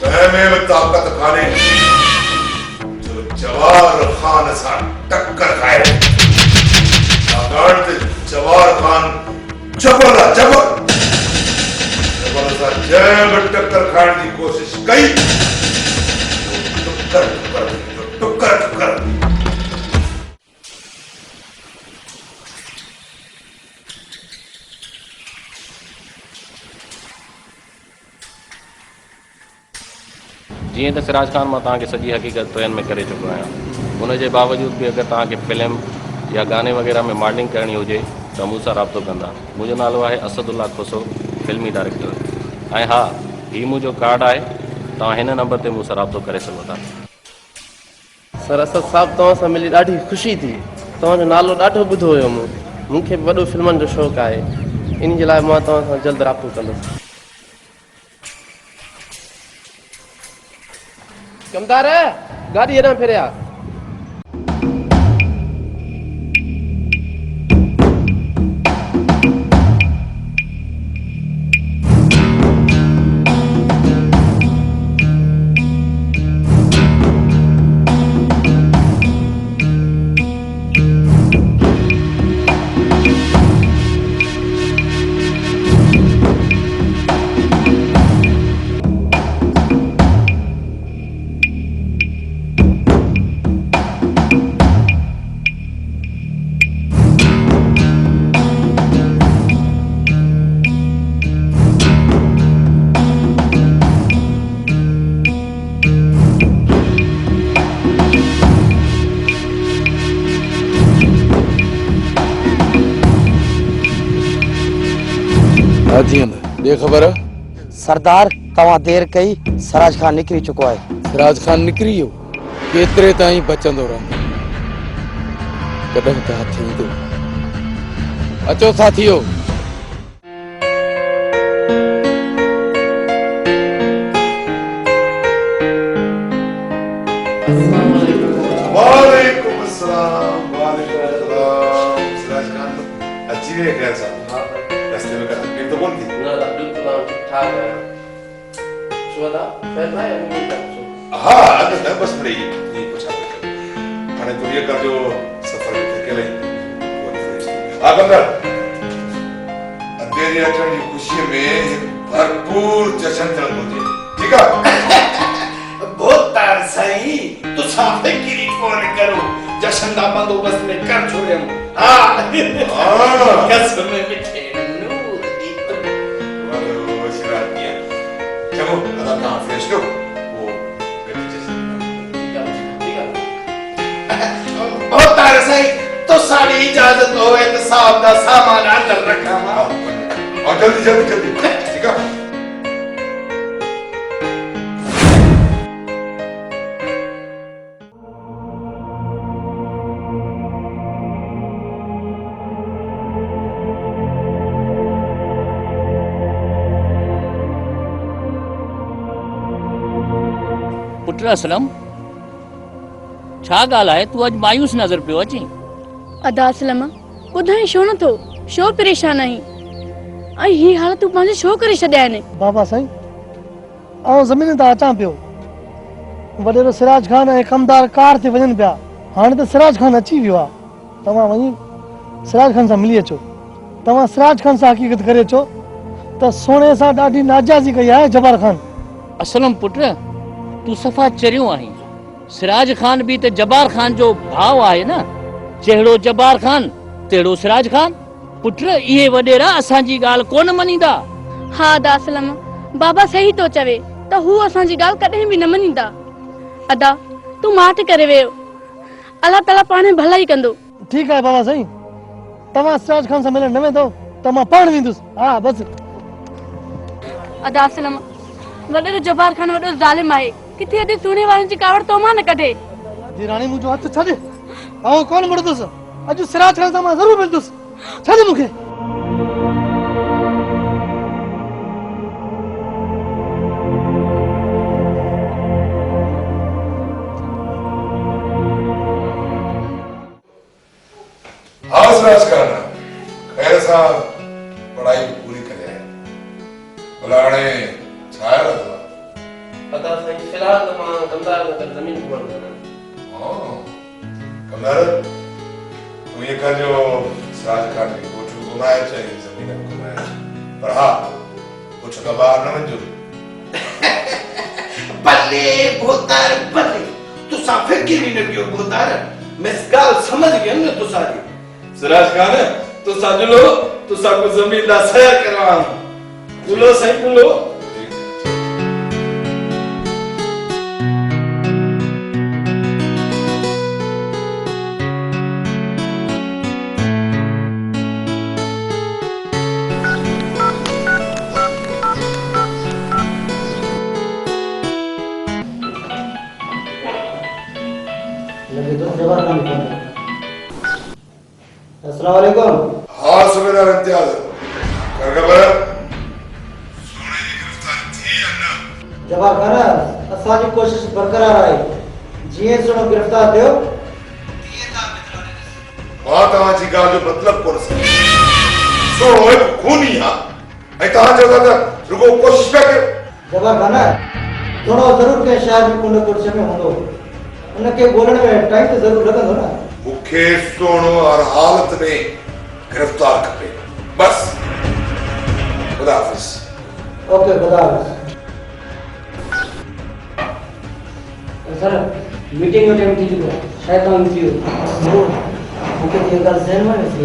A: कह में ताकत काने जो जवार खान सा टक्कर खाए। छाकाणि त जवार खान जबर सा जंहिं बि टक्कर खाइण जी कोशिश कई टुकर।
K: जीअं त सिराज खान मां तव्हांखे सॼी हक़ीक़त ट्रेन में करे चुको आहियां, उन जे बावजूद बि अगरि तव्हांखे फिल्म या गाने वग़ैरह में मॉडलिंग करणी हुजे त मूं सां राब्तो कंदा। मुंहिंजो नालो आहे असदुल्ला खुसो, फिल्मी डायरेक्टर। ऐं हा हीउ मुंहिंजो कार्ड आहे, तव्हां हिन नंबर ते मूं सां राब्तो करे सघो था।
J: सर असद साहब तव्हां सां मिली ॾाढी ख़ुशी थी, तव्हांजो नालो ॾाढो ॿुधो हुयो मूं, मूंखे बि वॾो फिल्मनि जो शौक़ु आहे, इन जे लाइ मां तव्हां सां जल्द राब्तो कंदुसि। कमदार गाॾी हेॾां फिरिया।
A: दे खबर
D: सरदार तवा देर कई, सिराज खान निकरी चुको है।
L: सिराज खान निकरी हो केतरे ताई बचंदो रहंदो, कदम त हथ ईंदो। अचो साथियो।
A: वालेकुम अस्सलाम। सिराज खान अच्छी है कैसा? रास्ते में तकलीफ तो कौन थी?
J: ठीक है शोदा फिर भाई अभी
A: हाँ अगर बस पड़ी ये कुछ आप खाने तो ये कर जो सफर में अकेले आप अंदर अंधेरी अचण जी खुशी में भरपूर जश्न थियण घुरिजे, ठीक है?
E: भूतार सही तो साफे गिरी कौन करो जश्न दा बंदोबस्त में कर छोड़े हम। हाँ कसम मिठे नूर दी चलो अदा
A: तव्हां फ्रेश कयो वो गॾिजी
H: बहुत तार सही तो सारी इजाजत होवे तो साहब दा सामान अंदर रखा
A: और जल्दी जल्दी जल्दी ठीक है
M: पुट असलम छा ॻाल्हि आहे तूं अॼु मायूस नज़र पियो अची
I: अदा असलम ॿुधाई छो नथो छो परेशान आहीं ऐं ही हाल तूं पंहिंजे छो करे छॾिया आहिनि
B: बाबा साईं आउं ज़मीन तां अचां पियो वॾेरो सिराज खान ऐं कमदार कार ते वञनि पिया हाणे त सिराज खान अची वियो आहे तव्हां वञी सिराज खान सां मिली अचो तव्हां सिराज खान सां हक़ीक़त करे अचो त सोने सां ॾाढी नाजाइज़ी कई आहे जब्बार खान
M: असलम पुट तूं सफ़ा चरियो आहीं सिराज खान बि त जब्बार खान जो भाउ आहे न जहिड़ो जब्बार खान तहिड़ो सिराज खान पुट इहे वॾेरा असांजी ॻाल्हि कोन मञींदा
I: हा अदा असलम बाबा सही थो चवे त हू असांजी ॻाल्हि कॾहिं बि न मञींदा अदा तूं माठ करे वियो अलाह ताला पाणे भलाई कंदो
B: ठीकु आहे बाबा साईं तव्हां सिराज खान सां मिलण न वेंदो त मां पाण वेंदुसि हा बसि
I: अदा असलम वॾेरो जब्बार खान वॾो ज़ालिम आहे किथे अॼु सोने वारनि जी कावड़ तो मां न कढे
B: जी राणी मुंहिंजो हथ छॾ आउं कोन मुड़ंदुसि अॼु सिराज खान सां मां ज़रूरु मिलंदुसि छॾ मूंखे
A: हाँ सिराज खान खैर सां पढ़ाई पूरी करे भला हाणे छा आहे
J: पता साईं फिलहाल तो मां कमदार नगर ज़मीन घुमण वञा
A: कमदार तूं ये कर जो सिराज खान की कोठियूं घुमाए चई ज़मीन घुमाए पर हा कुछ का बाहर न वञो
H: बल्ले भोतार बल्ले तुसा फिक्र ही न कयो भोतार मैं इस गाल समझ गया न तुसारी सिराज खान तुसा जुलो तुसा को जमीन दा सैर करवा जुलो सही जुलो
D: अस्सलाम वालेकुम
A: हाँ सुबेदार इम्तियाज कर खबर
D: जब्बार खान असांजी कोशिश बरक़रार आहे जीअं सुणो गिरफ़्तार थियो
A: मां तव्हांजी ॻाल्हि जो मतिलबु कोन सम्झो सुणो हिकु खूनी आहे ऐं तव्हां चओ था त रुगो कोशिश पिया कयो
D: जब्बार खान थोरो ज़रूरु कंहिं शहर में कुंड कुर्छ में हूंदो उनखे ॻोल्हण में टाइम त ज़रूरु लॻंदो न
A: मूंखे सोनो हर हालत में गिरफ्तार खपे बस खुदा हाफ़िज़
D: ओके खुदा हाफ़िज़ सर मीटिंग जो टाइम थी चुको आहे शायदि तव्हां निकिरी वियो मूंखे इहा ॻाल्हि ज़हन में नथी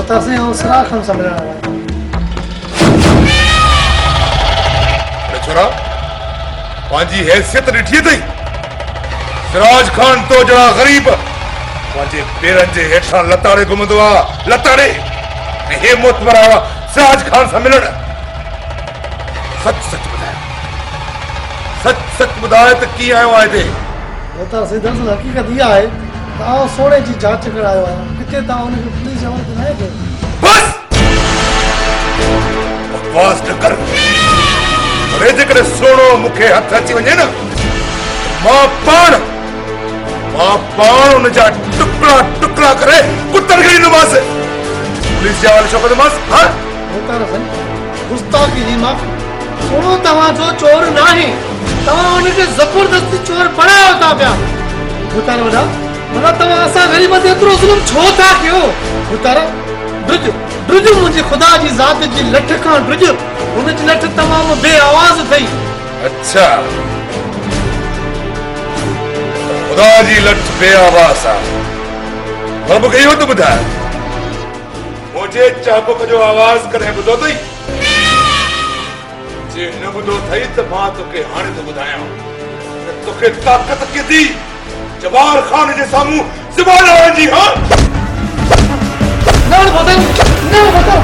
D: अचे
B: से सिराज खान सां मिलण आया
A: अरे छोरा पंहिंजी हैसियत ॾिठी अथई सिराज खान तो जड़ा ग़रीब पंहिंजे पेरनि जे हेठां लताड़े घुमंदो आहे लताड़े ऐं हे मोतबर आयो आहे सिराज खान सां मिलण सच सच ॿुधाए त कीअं आयो आहे हिते
B: दरअसल हक़ीक़त इहा आहे त आउं सोने जी जांच करायो आहियां किथे तव्हां हुनखे पुलिस हवाले त न कयो
A: बस बकवास न कर अरे जेकॾहिं सोनो मूंखे हथ अची वञे न मां पाण हुन जा टुकड़ा टुकड़ा करे कुतर खे ॾींदोमांसि पुलिस जे हवाले छो कंदोमांसि? हा
B: होता न साईं, गुस्ताखी जी माफ़। सोनो तव्हांजो चोर न आहे, तव्हां हुनखे ज़बरदस्ती चोर बणायो था पिया। भूतान वॾा, भला तव्हां असां ग़रीब ते एतिरो ज़ुल्म छो था कयो? भूतारा ड्रिज ड्रिज मुंहिंजे ख़ुदा जी ज़ात जी लठ खां ड्रिज, हुनजी लठ तमामु बेआवाज़ अथई।
A: अच्छा, खुदा जी लठ बेआवाज़ आहे। पर मूंखे इहो त ॿुधाए, मुंहिंजे चाबुक जो आवाज़ कॾहिं ॿुधो अथई? जे न ॿुधो अथई त मां तोखे हाणे थो ॿुधायां त तोखे ताक़त केतिरी जबार ख़ान जे साम्हूं ज़बान हलाइण जी। हा
B: न बदल, न बदल।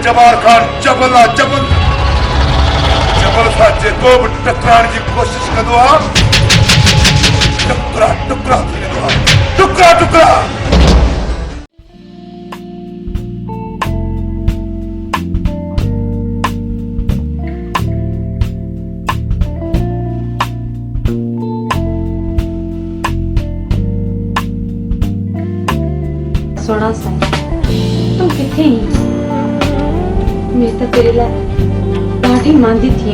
A: जबार खान जबल आहे, जबल जबल सां जेको बि टकराइण जी कोशिश कंदो आहे, टुकड़ा टुकड़ा थी वेंदो आहे, टुकड़ा टुकड़ा।
I: सोना साईं, तूं किथे आहीं? मैं तो तेरे लाइ ॾाढी मांदी थी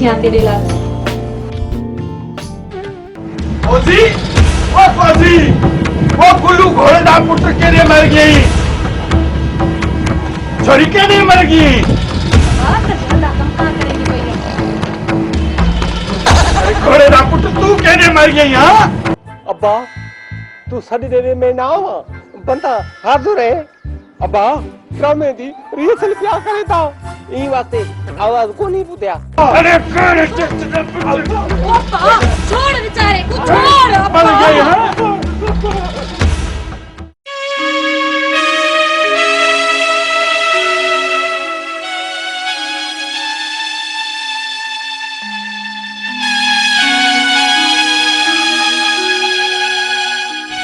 I: आहियां तेरे लाइ।
H: फौजी, ओ फौजी, वो गुल्लू घोड़े दा पुट केड़े मर गई? छोरी केड़े मर गई? अरे घोड़े दा पुट तू केड़े मर गई? हां अब्बा, तू सदी दे में ना आवा, बंदा हाजुर है। अब्बा ड्रामे दी रिहर्सल क्या करे था? ई वास्ते आवाज को नहीं पुत्या। अरे करे
G: ओपा छोड़ बेचारे को, छोड़ अब्बा।
H: मर गई हां।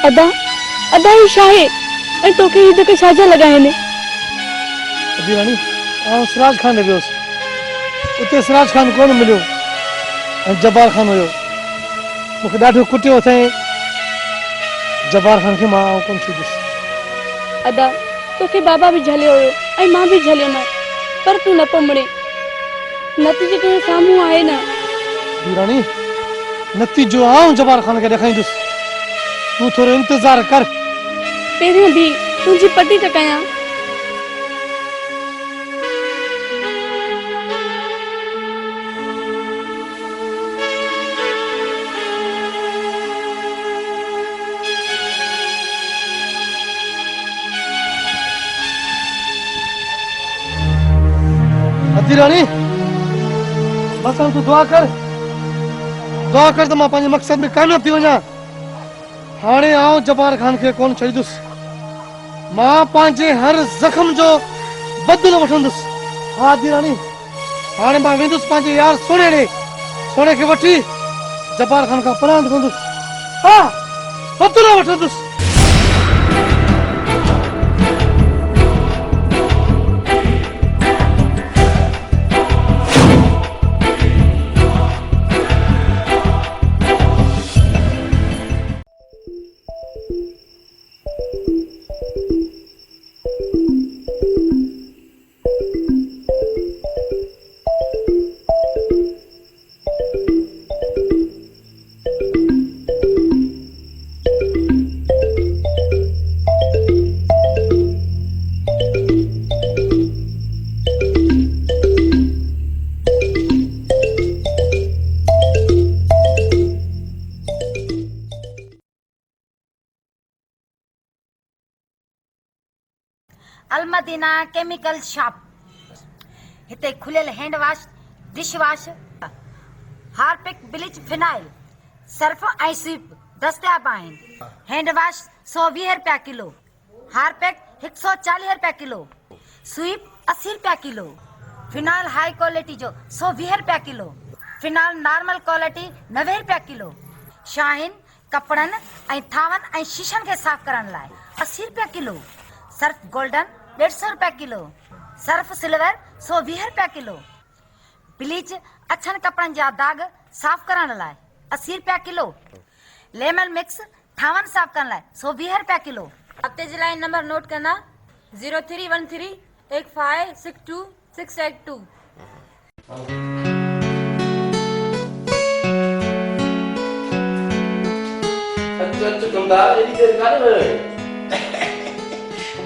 I: अदा अदा ही शाहे ऐं तोखे हीअ जेके छाजा लॻाया आहिनि?
B: अजी रानी, आउं सिराज खान ॾे वियुसि, उते सिराज खान कोन मिलियो ऐं जब्बार खान हुयो। मूंखे ॾाढो कुटियो अथई। जब्बार खान खे मां कोन छॾियुसि।
I: अदा तोखे बाबा भी झलियो हुयो ऐं मां भी झलियो न, पर तूं न पियो मुड़े। नतीजो तुंहिंजे साम्हूं आहे न।
B: जी रानी, नतीजो आउं जब्बार खान खे ॾेखारींदुसि, तूं थोरो इंतज़ार कर।
I: पहिरियों भी तुंहिंजी पटी त कयां।
B: अती रानी, बस तूं दुआ कर त मां पंहिंजे मक़सद में कामयाब थी वञा। हाणे आउं जब्बार खान खे कोन छॾींदुसि, मां पंहिंजे हर ज़ख़्म जो बदिलो वठंदुसि। हा दी रानी, हाणे मां वेंदुसि पंहिंजे यार सोने ॾे, सोने खे वठी जब्बार खान खां परांद कंदुसि। हा, बदिलो वठंदुसि।
F: अलमदीना केमिकल शॉप हिते खुलियल hand wash, dish wash, Harpic, bleach, phenyl, Surf ऐं स्वीप दस्तियाब आहिनि। हैंड वॉश 120 रुपया किलो, हार्पिक 140 रुपया किलो, स्वीप 80 रुपया किलो, फिनाइल हाई क्वालिटी जो 120 रुपया किलो, फिनाइल नॉर्मल क्वालिटी 90 रुपया किलो, शाहीन कपड़न ऐं थावन ऐं शीशन के साफ करण लाइ 80 रुपया किलो, सर्फ गोल्डन 150 रुपया किलो, सर्फ सिल्वर 120 रुपया किलो, ब्लीच अछन कपड़न जा दाग साफ करण लाइ 80 रुपया किलो, लेमन मिक्स थावन साफ करण लाइ 120 रुपया किलो।
G: हफ्ते जे लाइ नंबर नोट कंदा 0313 8562 682।
J: अच्छा कमदार एडी देर काने में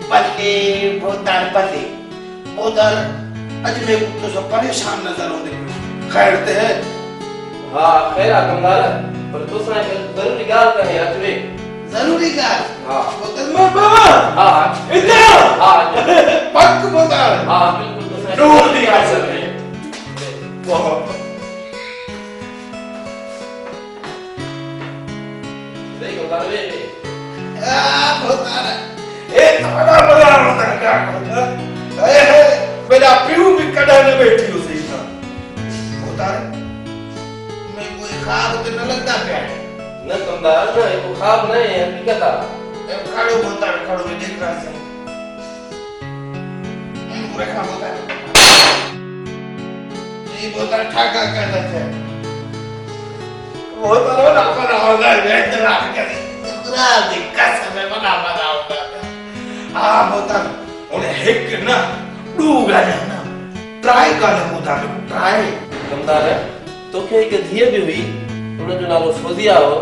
C: बल्ले बोतार अज मैं तो सब परेशान नजर होने खैर ते है।
J: हाँ खैर कमदार पर तो सां जरूरी गाल कहे अचवे
C: जरूरी गाल।
J: हाँ
C: बोतल में बाबा।
J: हाँ
C: इधर।
J: हाँ
C: पक बोतल।
J: हाँ बिल्कुल तो सां
C: दूर दी गाल से बहुत
J: सही कमदार वे
C: बोतार ए बड़ा होता है क्या ए मेरा पीऊ भी कड़ा न बैठी हो सही था बोतार मैं कोई खाब तो न लगता क्या है
J: न कमदार न ये खाब नहीं है हकीकत है।
C: खड़ो बोतार खड़ो मैं देख रहा हूं पूरा खा बोतार ये बोतार ठाका कर देते हैं वो तो ना पर होगा इतना कर इतना दिक्कत समय बना होता आ बोतार उन्हें हिक ना डूगा ना ट्राई कर बोतार ट्राई
J: कमदार तोखे एक धीअ भी हुई उन जो नालो फोजिया हो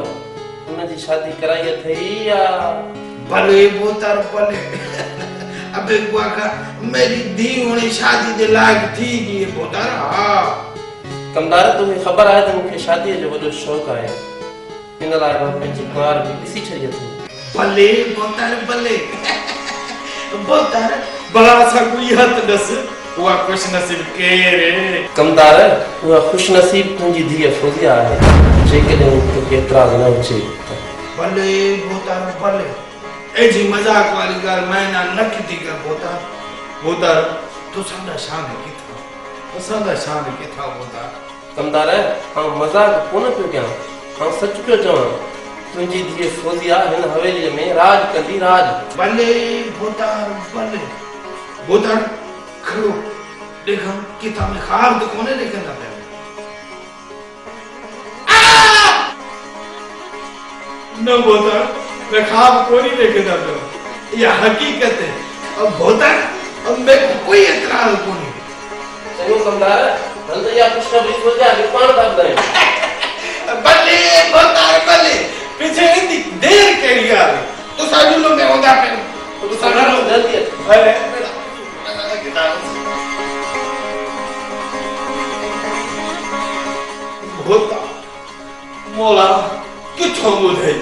J: उन जी शादी कराई थई या
C: भले बोतार भले अबे बुआ का मेरी धी होनी शादी दे लायक थी ये बोतार। हां
J: कमदार तोखे खबर आहे त मूंखे शादीअ जो वॾो शौक़ु आहे इन लाइ मां पंहिंजी कुंवार बि ॾिसी छॾी अथई।
C: भले बोतार भले बोतार बड़ा सा कोई हथ दस उहा खुश नसीब केरे
J: कमदार उहा खुश नसीब तुंहिंजी धीअ फोजिया आहे जेकॾहिं तोखे एतिराज़ न हुजे
C: भले बोतार भले एजी मजाक वाली गाल मैं ना नखती कर बोतार बोतार तू संदा शान की था तो संदा शान की था बोतार।
J: कमदार हां मजाक कोन पियो कयां हां सच पियो चवां तुंहिंजी धीअ फोजिया हिन हवेलीअ में राज कंदी राज।
C: भले बोतार भले बोतार खड़ो देखा किताब में ख्वाब तो कोने देखना पे न बोतार मैं ख्वाब को नहीं देखना पे ये हकीकत है। अब बोतार अब मैं कोई एतराज को नहीं
J: चलो कमदार हल तो या खुशखबरी हो जा के पान कर दे
C: भले बोतार भले पीछे इतनी देर के लिए आ तो साजू लोग में होगा पे तो सारा लोग
J: जल्दी
C: भले होता मोला किछ हो मुझे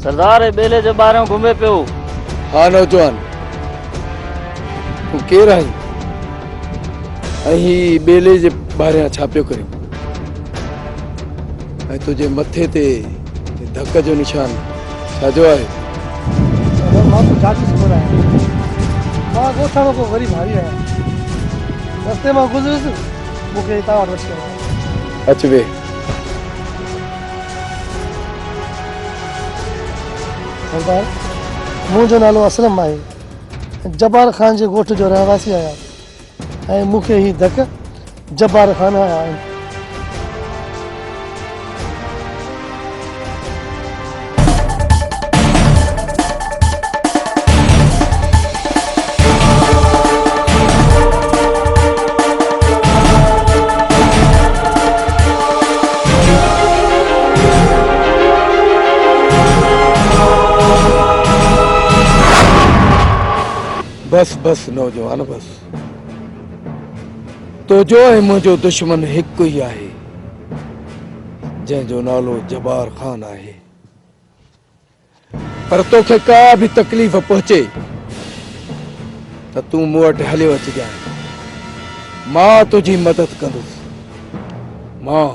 M: सरदार बेले जे ॿाहिरां घुमे पियो।
L: हाँ नौजवान तूं केरु आहीं ऐं ही ॿेले जे ॿाहिरियां छा पियो करे ऐं तुंहिंजे मथे ते धक जो निशान छाजो आहे?
B: मां तो जाचिस को आया मां गोठाणो को वरी भारी आया रस्ते में गुजरिस मूंखे हितां वटि वठी आया
L: अच वे
B: सरदार मुंहिंजो नालो असलम आहे जब्बार ख़ान जे ॻोठ जो रहवासी आहियां ऐं मूंखे ही धक जब्बार ख़ान आया आहिनि
L: बस बस नौजवान बस तो जो है मुझो दुश्मन एक ही आहे जंहिंजो नालो जब्बार ख़ान आहे पर तोखे का भी तकलीफ़ पहुचे त तू मूं वटि हलियो अचिजांइ मां तुझी मदद कंदुसि मां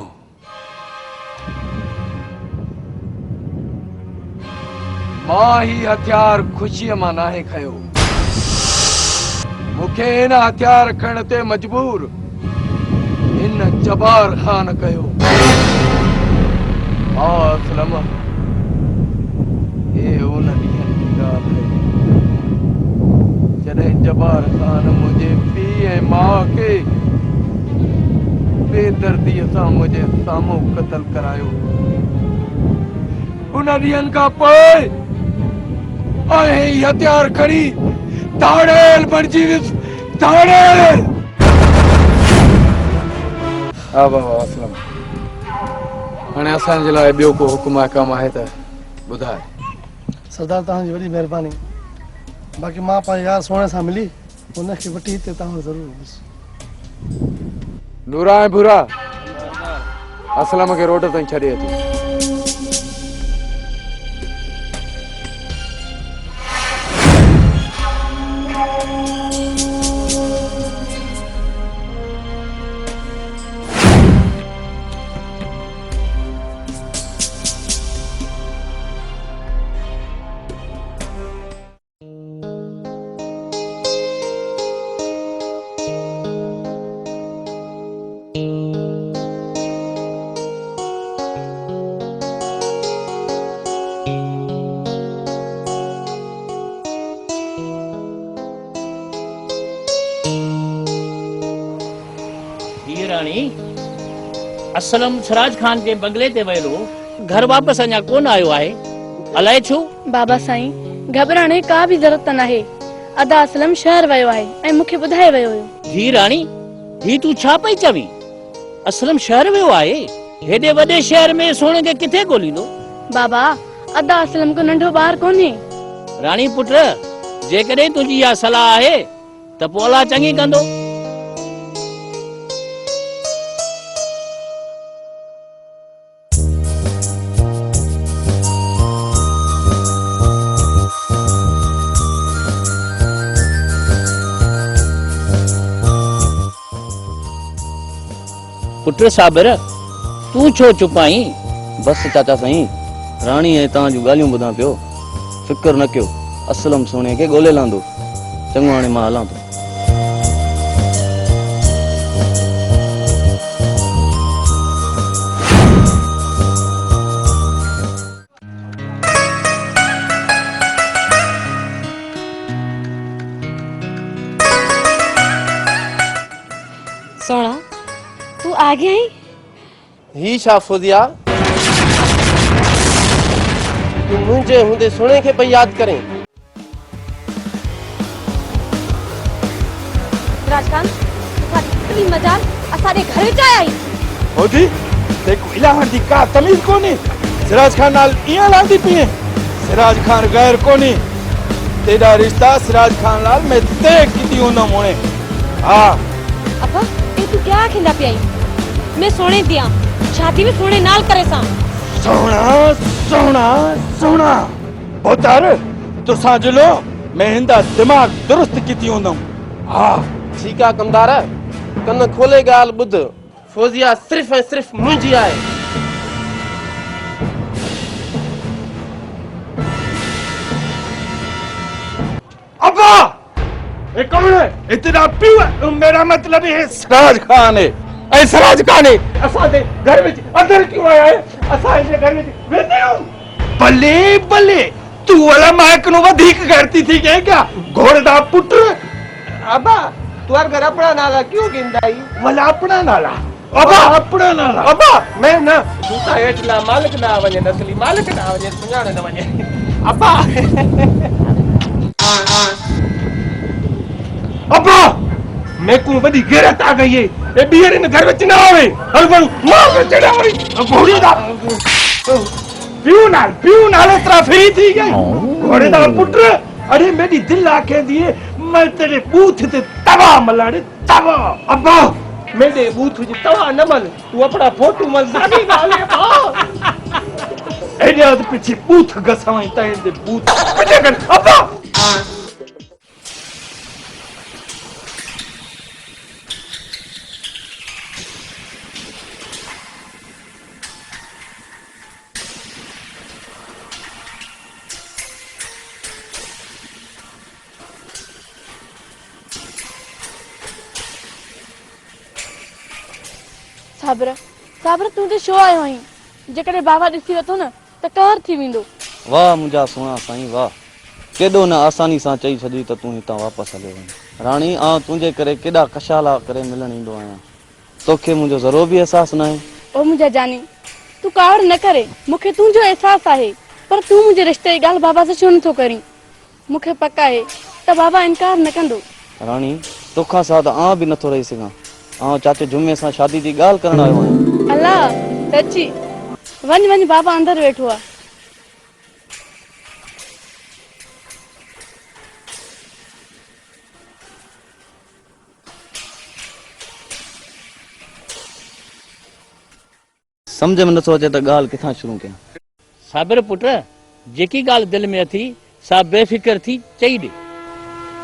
L: ही हथियार खुशीअ मां नाहे खयो मूंखे इन हथियार खणण ते मजबूर इन जब्बार ख़ान कयो असलम ये उन ॾींहंनि जी ॻाल्हि है जॾहिं जब्बार ख़ान मुंहिंजे पीउ ऐं माउ खे बेदर्दीअ सां मुंहिंजे साम्हूं क़तल करायो उन ॾींहंनि खां पोइ ही हथियार खणी ताड़ेल बणजी वियुसि ताड़ेल हा बाबा असलम हाणे असांजे लाइ ॿियो को हुकुम कमु आहे त ॿुधाए
B: सरदार तव्हांजी वॾी महिरबानी बाक़ी मां पंहिंजे यार सोणे सां मिली उनखे वठी हिते तव्हां वटि ज़रूरु ईंदुसि
L: नूरा ऐं भूरा असलम खे रोड ताईं छॾे अचो
M: असलम सिराज खान के बंगले ते वियो घर वापस अञा कोन आयो आहे अलाए छो
I: बाबा साईं घबराइण जी का भी जरूरत न आहे अदा असलम शहर वियो आहे ऐं मूंखे ॿुधाए वियो हुयो
M: जी राणी ही तू छा पई चवी असलम शहर वियो आहे हेॾे वॾे शहर में सोने खे किथे ॻोल्हींदो
I: बाबा अदा असलम को नंढो ॿार कोन्हे
M: राणी पुट जेकॾहिं तुंहिंजी इहा सलाह आहे त पोइ अलाह चङी कंदो पुट साबिर तू छो चुप आहीं
J: बस चाचा साईं राणी ऐं तव्हां जूं ॻाल्हियूं ॿुधां पियो फिकर न कयो असलम सोने खे ॻोल्हे लांदो चङो हाणे मां हलां थो
I: सोना तू आ गया है
J: ही छा फौजिया तू मुंहिंजे हूंदे सुणे खे पई यादि करें
I: राजकान तुम्हारी मजाल असारे घर च आई
L: फौजी देखो इलाहन दी का तमीज कोनी सिराज खान नाल इया लांदी पिए सिराज खान गैर कोनी तेरा रिश्ता सिराज खान नाल मैं ते कीती होना मोने हां
I: अपा ये तू क्या खिंदा पिया मैं सोने दिया शादी में सोने नाल करे सा
L: सोना सोना सोना बोतर तो साजलो मैं हिंदा दिमाग दुरुस्त कीती होना हां
J: ठीक है कमदार कन खोले गाल बुध फौजिया सिर्फ ऐं सिर्फ मुंहिंजी आहे
L: अब्बा ये कौन है? इतना पियो है? मेरा मतलब है सिराज खान है। ऐ सिराज खान है असा दे घर में अंदर क्यों आया है? असा इसे घर में वेते हो भले भले तू वाला माइक नु वधिक करती थी क्या घोड़े दा पुत्र।
H: अब्बा तुआर घर अपना नाला क्यों गिंदाई?
L: वाला अपना नाला अब्बा अपना नाला
H: अब्बा मैं ना दूता हेठला मालिक ना वने नसली मालिक ना वने सुञाणे न वने अब्बा
L: अब्बा मैं को बड़ी गैरत आ गई है ए बियर इन घर में ना आवे हल बल मां के चढ़ा वई घोड़े दा पियो नाल इतना फ्री थी गई घोड़े दा पुत्र। अरे मेरी दिल आके दिए मैं तेरे बूथ ते तवा मलाड़े तवा। अब्बा
H: मेरे बूथ जी तवा न मल तू अपना फोटो मल सानी नाले बा
L: एरिया दे पीछे बूथ गसाई ताई दे बूथ पीछे कर। अब्बा
I: साबरा साबरा तू ते शो आयो आहीं जेकॾहिं बाबा ॾिसी वठो न त कहर थी वेंदो।
N: वाह मुंहिंजा सुहिणा साईं वाह केॾो न आसानी सां चई छॾी त तूं हितां वापसि हलियो वञ। राणी आउं तुंहिंजे करे केॾा कशाला करे मिलण ईंदो आहियां तोखे मुंहिंजो ज़रो बि अहसासु न आहे।
I: ओ मुंहिंजा जानी तू कावड़ न करे मूंखे तुंहिंजो अहसासु आहे पर तूं मुंहिंजे रिश्ते जी ॻाल्हि बाबा सां छो नथो करीं? मूंखे पक आहे त बाबा इनकार न कंदो।
N: राणी तोखां सां त आउं बि नथो रही सघां। आउं चाचे जुमे सां शादी जी ॻाल्हि करण आयो आहियां।
I: अल्लाह सची वञ वञ बाबा अंदर वेठो आहे।
N: सम्झ में नथो अचे त ॻाल्हि किथां शुरू कयां।
M: साबिर पुट जेकी ॻाल्हि दिलि में अथी सा बेफ़िक्र थी चई ॾे।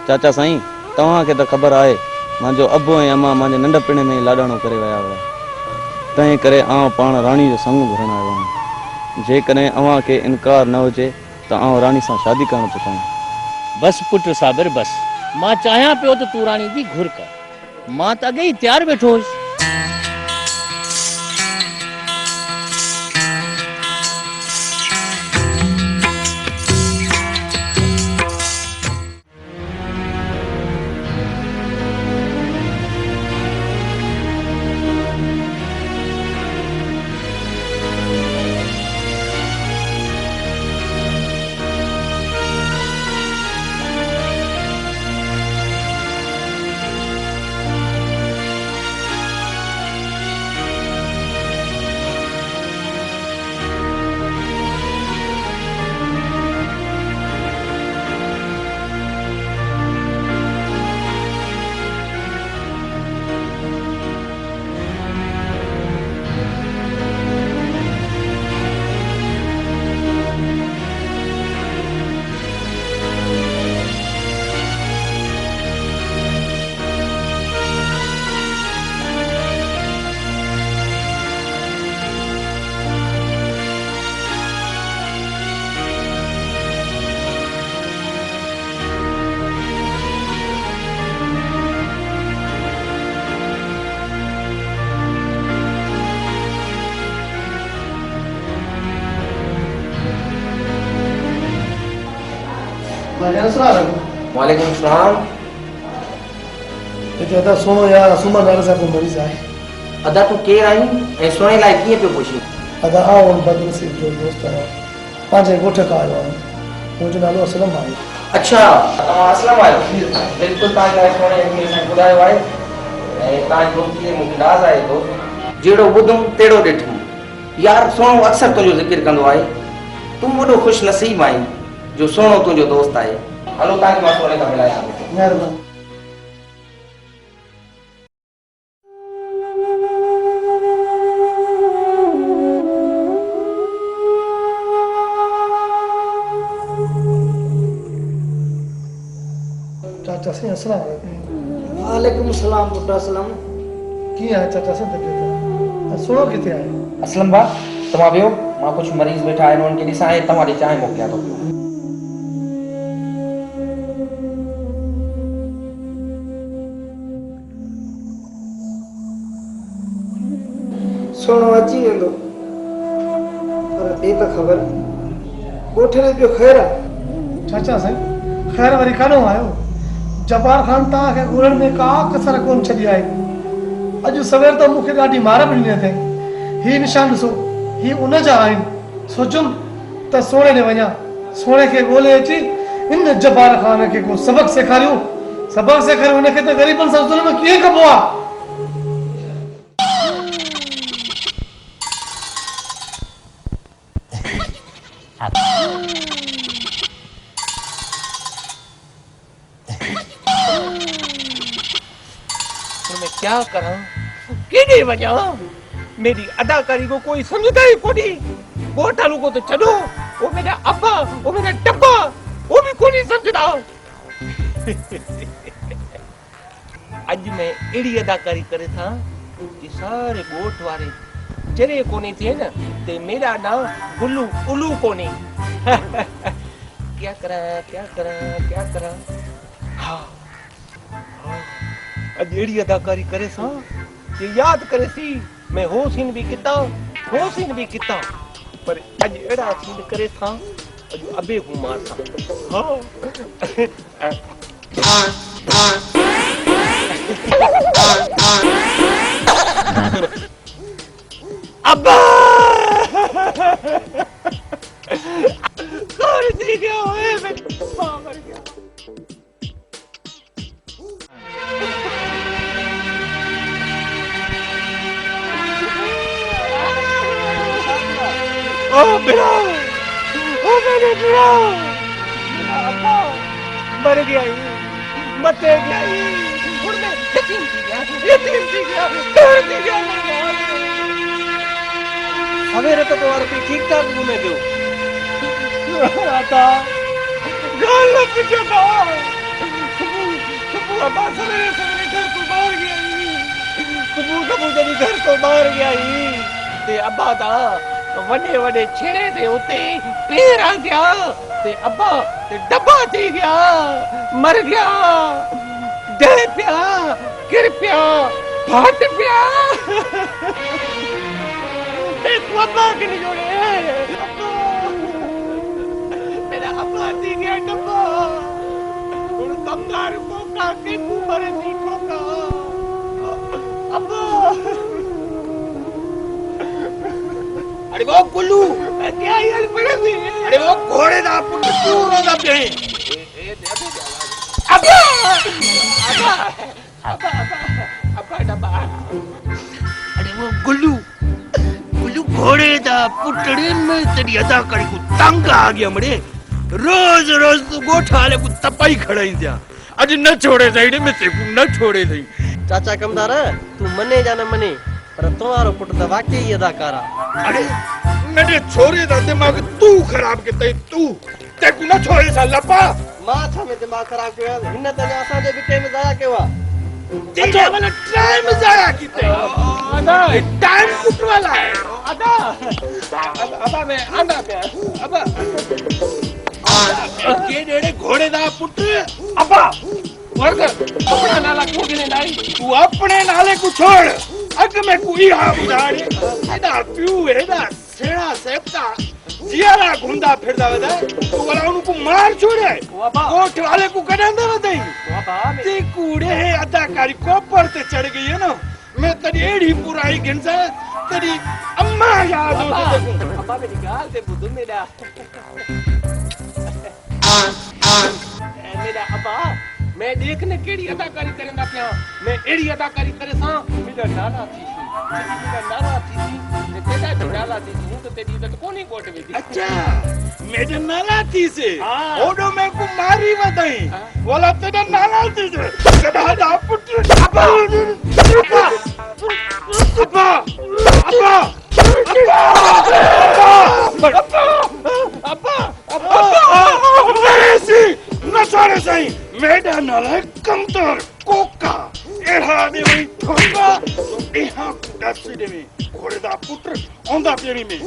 N: चाचा साईं तव्हांखे त ख़बर आहे मुंहिंजो अबो ऐं अम्मा मुंहिंजे नंढपिणे में ई लाॾाणो करे विया हुआ तंहिं करे आउं पाण राणी जो संग घुरण आयो आहियां। जेकॾहिं अव्हां खे इनकार न हुजे त आउं राणी सां शादी करणु थो चाहियां।
M: बस पुट साबिर बस मां चाहियां पियो त तूं राणी जी घुर कर मां त अॻे ई तयारु वेठो हुयुसि।
J: वालेकुम सलाम।
B: हिते अदा सोनो यार सुमन नाले सां को मरीज़ आहे।
J: अदा तूं केरु आहीं ऐं सुहिणे लाइ कीअं पियो पुछीं?
B: अदा आओ बदनसीब जो दोस्त आहियां पंहिंजे ॻोठ खां आयो आहियां। मुंहिंजो नालो असलम आहे।
J: अच्छा तव्हां असलम आहियो? बिल्कुलु तव्हांजे लाइ सुहिणे अॻिए सां ॿुधायो आहे ऐं तव्हांजी दोस्तीअ मूंखे नाज़ आहे थो। जहिड़ो ॿुधुमि तहिड़ो ॾिठुमि। यार सोनो अक्सर तुंहिंजो ज़िक्र कंदो आहे। तूं वॾो ख़ुशि नसीब आहीं जो सोनो तुंहिंजो दोस्त आहे। हलो तव्हांखे मां सोने खां मिलायां।
B: महिरबानी। चाचा साईं अस्सलाम वालेकुम।
D: वालेकुम सलाम पुट असलम।
B: कीअं आहे चाचा साईं तबियत? सुणो किथे आहे?
J: असलम भाउ तव्हां वियो मां कुझु मरीज़ वेठा आहिनि उन्हनि खे ॾिसां ऐं तव्हां ॾे चांहि मोकिलियां थो पियो।
B: सोनो अची वेंदो पर ए त ख़बर ॻोठ में पियो ख़ैर आहे। चाचा साईं ख़ैर वरी कानो आयो। जब्बार ख़ान तव्हांखे ॻोल्हण में का कसर कोन छॾी आहे। अॼु सवेर त मूंखे ॾाढी मार बि ॾिनी अथई। ही निशान ॾिसो ही उन जा आहिनि। सोचुमि त सोणे ॾे वञा, सोणे खे ॻोल्हे अची इन जब्बार ख़ान खे को सबक़ सेखारियो। सबक़ सेखारियो हुनखे त ग़रीबनि सां ज़ुल्म कीअं कबो आहे।
H: मैं क्या करा, किने वजह मेरी अदाकारी को कोई समझता ही कोनी। गोठालू को तो चलो, वो मेरा अब्बा, वो मेरा डब्बा, वो भी कोनी समझता। आज मैं एड़ी अदाकारी करे था कि सारे गोठ वाले जरे कोनी थे ना, ते मेरा नाम गुल्लू उल्लू कोनी। क्या करा क्या करा क्या करा। हाँ अज एड़ी अदाकारी करे सा ये याद करे सी मैं हो सीन भी किता पर अज एड़ा सीन करे था अज अबे को मार था। अब्बा कौन सी गया है मैं मर गया। ओ मेरा मेरे मेरा अब्बा मर गया मते गया यतीम थी गया कर दी गया।
J: सवेरे तो तुम्हारे पे ठीक ठाक घूमे गयो
H: आता गाल न पीछे था सुबह अब्बा सवेरे सवेरे घर को बाहर गया सुबह जब घर को बाहर गया ते अब्बा था वडे वडे छेड़े थे उते पैर आ गया ते अब्बा ते डब्बा थी गया मर गया डे पिया गिर पिया फाट पिया। एक अब्बा के नहीं जोड़े मेरा अब्बा थी गया डब्बा उन कमदार को काटे ऊपर नहीं ठोका अब्बा। अरे वो गुल्लू क्या यार पड़े हुए अरे वो घोड़े दा पुट पूरा दा पे अब्बा अब्बा अब्बा अब्बा डब्बा। अरे वो गुल्लू घोड़े दा पुटड़े में तेरी अदाकारी को तंग आ गया मड़े। रोज रोज तू गोठाले को तपाई खड़ाई दिया अज न छोड़े साइड में ते न छोड़े थई।
J: चाचा कमदार तू मने या न मने पर तुम्हारो पुट तो वाकई अदाकारा।
E: अरे मेरे छोरे दा दिमाग तू खराब के तू ते को न छोड़े सा लपा
J: मां छा में दिमाग खराब किया हिन त असा जे बिटे में जाया केवा
E: तेरे वाला टाइम जाया कीते
H: आदा टाइम पुट वाला है आदा अबा मैं आंदा पे अबा के डेड़े घोड़े दा पुट अबा वर्ग अपना नाला कोगने लाई तू अपने नाले को छोड़ अग में कोई हा बुधाड़े एदा प्यू एदा सेड़ा सेपता जियारा घुंदा फिरदा वदा तू वाला उनको मार छोड़े कोठ वाले को कदंदा वदई ते कूड़े है अदाकारी को पर ते चढ़ गई है ना मैं तेरी एड़ी पुराई गिनसा तेरी अम्मा याद हो अब्बा मेरी गाल ते बुदु मेरा मेरा अब्बा मैं देखने केड़ी अदाकारी करंदा पिया मैं एड़ी अदाकारी करे सा मेरा नाना थी ते तेरा नाला थी तो तेरी इज्जत कोनी कोट में। अच्छा मेरे नाला थी से ओडो मैं को मारी वदई वाला तेरा नाला थी से कदा दा पुट अब्बा अब्बा अब्बा अब्बा अब्बा ऐसी न छोड़े सही मेरा नाला कमतर कोका एहा दे वही ठोका तो एहा कुड़ा सीधे में घोड़े दा पुत्र औंदा पेड़ी में।